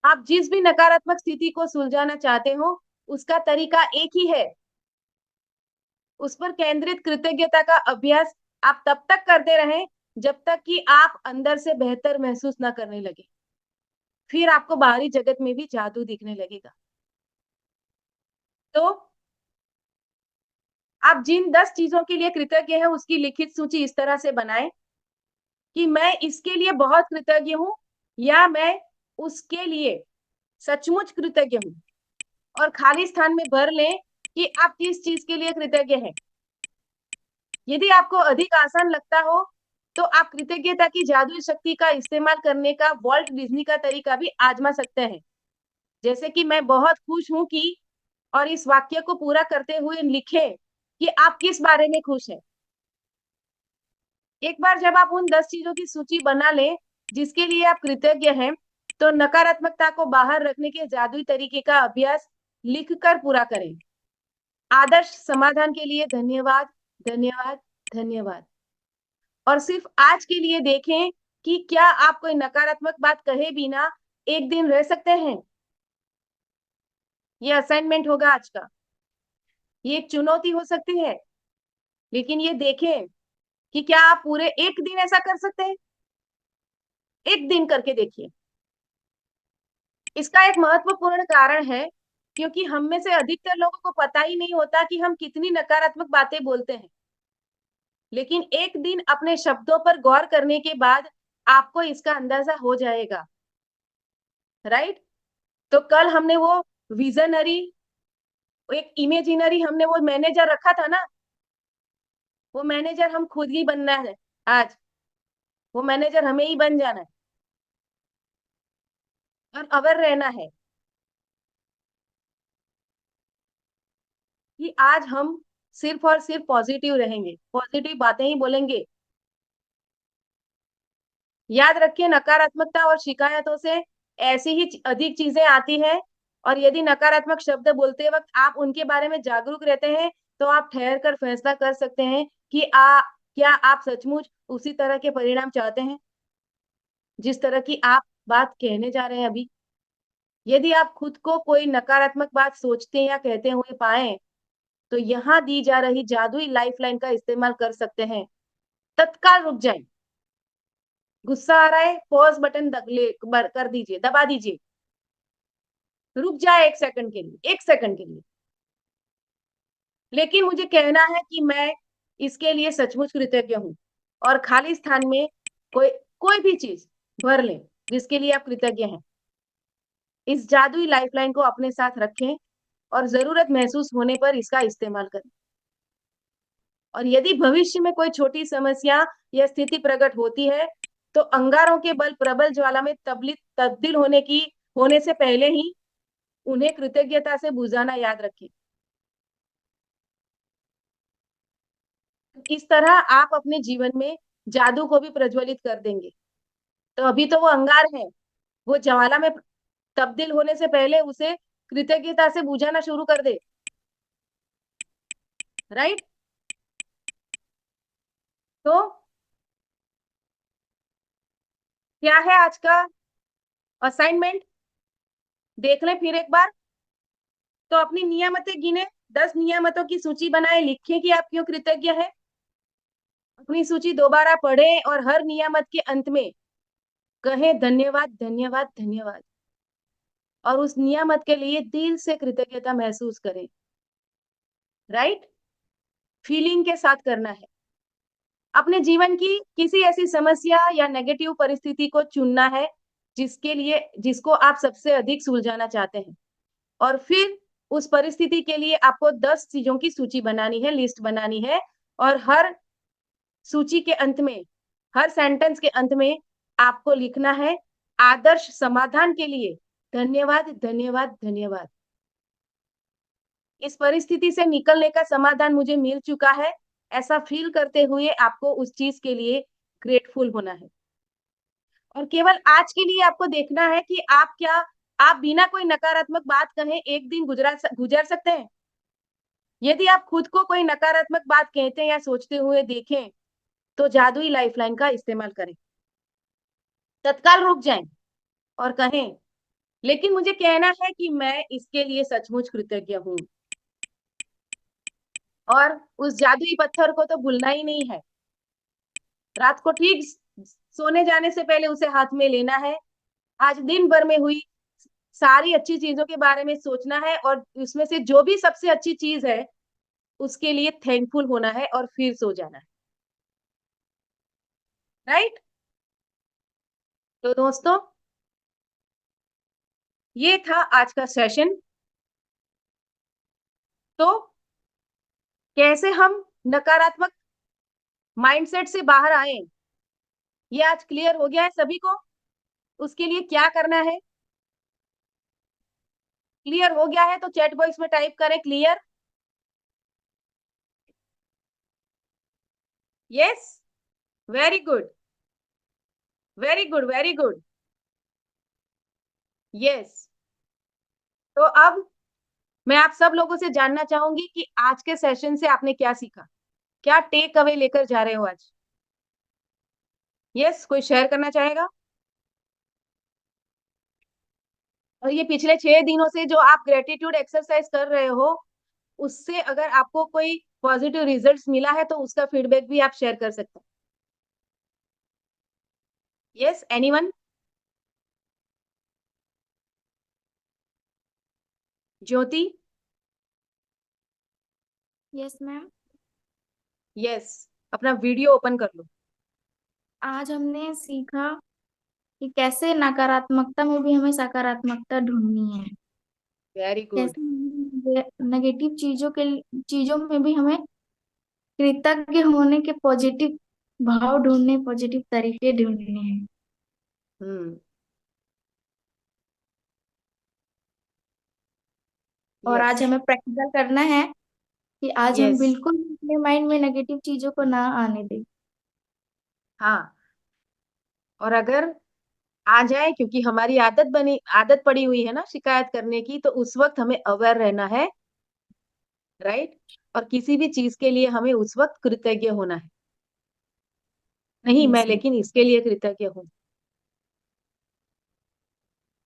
आप जिस भी नकारात्मक स्थिति को सुलझाना चाहते हो उसका तरीका एक ही है, उस पर केंद्रित कृतज्ञता का अभ्यास आप तब तक करते रहें जब तक कि आप अंदर से बेहतर महसूस ना करने लगे। फिर आपको बाहरी जगत में भी जादू दिखने लगेगा। तो आप जिन 10 चीजों के लिए कृतज्ञ हैं उसकी लिखित सूची इस तरह से बनाएं कि मैं इसके लिए बहुत कृतज्ञ हूं या मैं उसके लिए सचमुच कृतज्ञ हूं, और खाली स्थान में भर लें कि आप किस चीज के लिए कृतज्ञ हैं। यदि आपको अधिक आसान लगता हो तो आप कृतज्ञता की जादुई शक्ति का इस्तेमाल करने का वॉल्ट डिज्नी का तरीका भी आजमा सकते हैं, जैसे कि मैं बहुत खुश हूं कि, और इस वाक्य को पूरा करते हुए लिखें कि आप किस बारे में खुश हैं। एक बार जब आप उन 10 चीजों की सूची बना लें जिसके लिए आप कृतज्ञ हैं, तो नकारात्मकता को बाहर रखने के जादुई तरीके का अभ्यास लिखकर पूरा करें। आदर्श समाधान के लिए धन्यवाद, धन्यवाद, धन्यवाद। और सिर्फ आज के लिए देखें कि क्या आप कोई नकारात्मक बात कहे बिना एक दिन रह सकते हैं? ये असाइनमेंट होगा आज का। ये एक चुनौती हो सकती है, लेकिन ये देखें कि क्या आप पूरे एक दिन ऐसा कर सकते हैं? एक दिन करके देखिए। इसका एक महत्वपूर्ण कारण है, क्योंकि हम में से अधिकतर लोगों को पता ही नहीं होता कि हम कितनी नकारात्मक बातें बोलते हैं। लेकिन एक दिन अपने शब्दों पर गौर करने के बाद आपको इसका अंदाजा हो जाएगा, राइट? तो कल हमने वो विजनरी, एक इमेजिनरी हमने वो मैनेजर रखा था ना, वो मैनेजर हम खुद ही बनना है आज। वो मैनेजर हमें ही बन जाना है और अवेयर रहना है कि आज हम सिर्फ और सिर्फ पॉजिटिव रहेंगे, पॉजिटिव बातें ही बोलेंगे। याद रखिए, नकारात्मकता और शिकायतों से ऐसी ही अधिक चीजें आती हैं, और यदि नकारात्मक शब्द बोलते वक्त आप उनके बारे में जागरूक रहते हैं, तो आप ठहर कर फैसला कर सकते हैं कि क्या आप सचमुच उसी तरह के परिणाम चाहते हैं जिस तरह की आप बात कहने जा रहे हैं अभी। यदि आप खुद को कोई नकारात्मक बात सोचते या कहते हुए पाए, तो यहाँ दी जा रही जादुई लाइफलाइन का इस्तेमाल कर सकते हैं। तत्काल रुक जाएं। गुस्सा आ रहा है, पॉज बटन कर दीजिए, दबा दीजिए। रुक जाए 1 सेकंड के लिए, 1 सेकंड के लिए। लेकिन मुझे कहना है कि मैं इसके लिए सचमुच कृतज्ञ हूँ, और खाली स्थान में कोई कोई भी चीज भर लें जिसके लिए आप कृतज्ञ हैं। इस जादुई लाइफलाइन को अपने साथ रखें और जरूरत महसूस होने पर इसका इस्तेमाल करें। और यदि भविष्य में कोई छोटी समस्या या स्थिति प्रकट होती है, तो अंगारों के बल प्रबल ज्वाला में तब्दील होने से पहले ही उन्हें कृतज्ञता से बुझाना याद रखें। इस तरह आप अपने जीवन में जादू को भी प्रज्वलित कर देंगे। तो अभी तो वो अंगार है, वो ज्वाला में तब्दील होने से पहले उसे कृतज्ञता से बुझाना शुरू कर दे, राइट? तो क्या है आज का असाइनमेंट? देख लें फिर एक बार। तो अपनी नियामतें गिने, 10 नियामतों की सूची बनाए, लिखें कि आप क्यों कृतज्ञ हैं। अपनी सूची दोबारा पढ़ें और हर नियामत के अंत में कहें धन्यवाद, धन्यवाद, धन्यवाद, और उस नियामत के लिए दिल से कृतज्ञता महसूस करें, राइट? फीलिंग के साथ करना है। अपने जीवन की किसी ऐसी समस्या या नेगेटिव परिस्थिति को चुनना है जिसको आप सबसे अधिक सुलझाना चाहते हैं, और फिर उस परिस्थिति के लिए आपको 10 चीजों की सूची बनानी है, लिस्ट बनानी है, और हर सूची के अंत में, हर सेंटेंस के अंत में आपको लिखना है आदर्श समाधान के लिए धन्यवाद, धन्यवाद, धन्यवाद। इस परिस्थिति से निकलने का समाधान मुझे मिल चुका है, ऐसा फील करते हुए आपको उस चीज के लिए ग्रेटफुल होना है। और केवल आज के लिए आपको देखना है कि आप बिना कोई नकारात्मक बात कहे एक दिन गुजर सकते हैं। यदि आप खुद को कोई नकारात्मक बात कहते या सोचते हुए देखें, तो जादुई लाइफलाइन का इस्तेमाल करें। तत्काल रुक जाएं और कहें, लेकिन मुझे कहना है कि मैं इसके लिए सचमुच कृतज्ञ हूँ। और उस जादुई पत्थर को तो भूलना ही नहीं है। रात को ठीक सोने जाने से पहले उसे हाथ में लेना है। आज दिन भर में हुई सारी अच्छी चीजों के बारे में सोचना है, और उसमें से जो भी सबसे अच्छी चीज है उसके लिए थैंकफुल होना है, और फिर सो जाना है, राइट? तो दोस्तों, ये था आज का सेशन। तो कैसे हम नकारात्मक माइंडसेट से बाहर आए, ये आज क्लियर हो गया है सभी को। उसके लिए क्या करना है, क्लियर हो गया है तो चैट बॉक्स में टाइप करें clear. Yes, very good, very good, very good. Yes. तो अब मैं आप सब लोगों से जानना चाहूंगी कि आज के सेशन से आपने क्या सीखा, क्या टेक अवे लेकर जा रहे हो आज? यस, कोई शेयर करना चाहेगा? और ये पिछले 6 दिनों से जो आप ग्रेटिट्यूड एक्सरसाइज कर रहे हो, उससे अगर आपको कोई पॉजिटिव रिजल्ट्स मिला है तो उसका फीडबैक भी आप शेयर कर सकते हैं। Yes, anyone? Jyoti? Yes ma'am. Yes, अपना वीडियो ओपन कर लो। आज हमने सीखा कि कैसे नकारात्मकता में भी हमें सकारात्मकता ढूंढनी है। Very good. कैसे नेगेटिव चीजों में भी हमें कृतज्ञ होने के पॉजिटिव भाव ढूंढने, पॉजिटिव तरीके ढूंढने हैं। हम्म। और यस। आज हमें प्रैक्टिकल करना है कि आज हम यस। बिल्कुल अपने माइंड में नेगेटिव चीजों को ना आने दें। हाँ, और अगर आ जाए, क्योंकि हमारी आदत पड़ी हुई है ना शिकायत करने की, तो उस वक्त हमें अवेयर रहना है, राइट? और किसी भी चीज के लिए हमें उस वक्त कृतज्ञ होना है। नहीं, मैं यस मैम। लेकिन इसके लिए कृतज्ञ हूँ,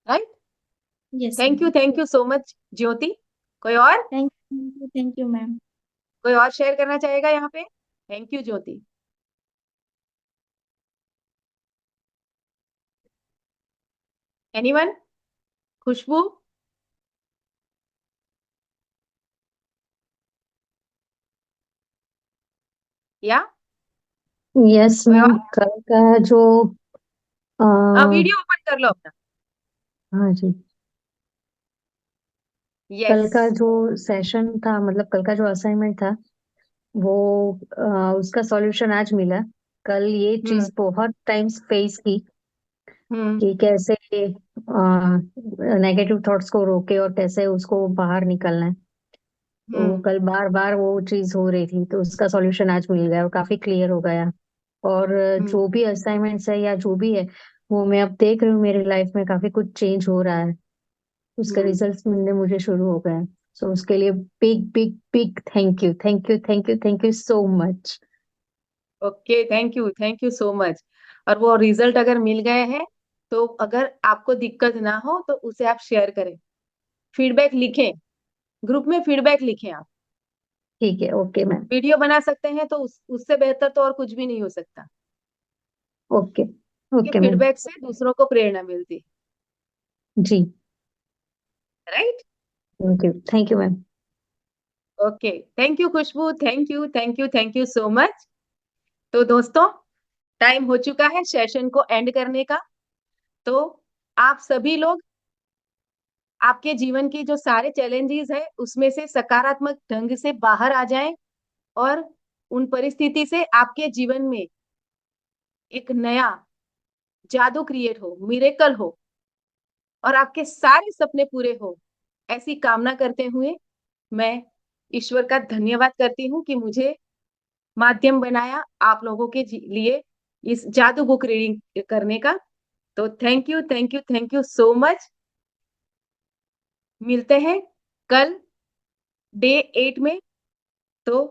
right? Yes ma'am. Thank you so much Jyoti. कोई और? Thank you ma'am. कोई और शेयर करना चाहेगा यहाँ पे? Thank you Jyoti. Anyone? Khushboo? या यस कोई मैम, और? कल का जो हाँ वीडियो ओपन कर लो अपना। जी, कल यस। का जो सेशन था, मतलब कल का जो असाइनमेंट था, वो उसका सॉल्यूशन आज मिला। कल ये हम्म। चीज बहुत टाइम्स फेस की हम्म। कि कैसे नेगेटिव थॉट्स को रोके और कैसे उसको बाहर निकलना है। तो हम्म। कल बार बार वो चीज हो रही थी, तो उसका सॉल्यूशन आज मिल गया और काफी क्लियर हो गया। और हम्म। जो भी असाइनमेंट्स है या जो भी है, वो मैं अब देख रही हूँ मेरी लाइफ में काफी कुछ चेंज हो रहा है। उसके हम्म। रिजल्ट्स मिलने मुझे शुरू हो गए। सो उसके लिए big big big thank you, thank you, thank you, thank you so much. Okay, thank you so much. और वो रिजल्ट अगर मिल गए हैं, तो अगर आपको दिक्कत ना हो तो उसे आप शेयर करें, फीडबैक लिखें, ग्रुप में फीडबैक लिखें आप। ठीक है, ओके मैम। वीडियो बना सकते हैं तो उससे बेहतर तो और कुछ भी नहीं हो सकता। ओके। कि ओके मैम। फीडबैक से दूसरों को प्रेरणा मिलती जी। है, right? Thank you ma'am. Okay, thank you Khushboo, thank you so much. तो दोस्तों, टाइम हो चुका है सेशन को एंड करने का। तो आप सभी लोग आपके जीवन की जो सारे चैलेंजेस है उसमें से सकारात्मक ढंग से बाहर आ जाएं, और उन परिस्थिति से आपके जीवन में एक नया जादू क्रिएट हो, मिरेकल हो, और आपके सारे सपने पूरे हो, ऐसी कामना करते हुए मैं ईश्वर का धन्यवाद करती हूँ कि मुझे माध्यम बनाया आप लोगों के लिए इस जादू बुक रीडिंग करने का। तो थैंक यू सो मच। मिलते हैं कल डे 8 में। तो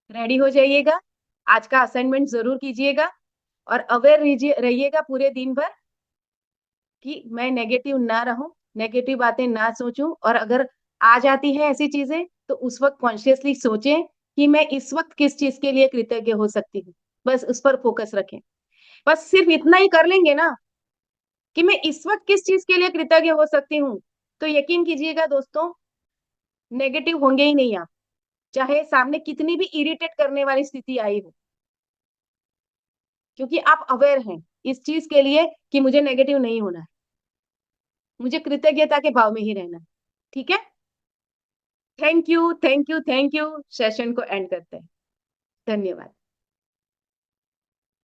रेडी हो जाइएगा, आज का असाइनमेंट जरूर कीजिएगा, और अवेयर रहिएगा पूरे दिन भर कि मैं नेगेटिव ना रहूं, नेगेटिव बातें ना सोचूं। और अगर आ जाती है ऐसी चीजें, तो उस वक्त कॉन्शियसली सोचें कि मैं इस वक्त किस चीज के लिए कृतज्ञ हो सकती हूँ। बस उस पर फोकस रखें। बस सिर्फ इतना ही कर लेंगे ना कि मैं इस वक्त किस चीज के लिए कृतज्ञ हो सकती हूँ, तो यकीन कीजिएगा दोस्तों, नेगेटिव होंगे ही नहीं आप, चाहे सामने कितनी भी इरिटेट करने वाली स्थिति आई हो, क्योंकि आप अवेयर हैं इस चीज के लिए कि मुझे नेगेटिव नहीं होना है, मुझे कृतज्ञता के भाव में ही रहना है। ठीक है? थैंक यू सेशन को एंड करते हैं। धन्यवाद।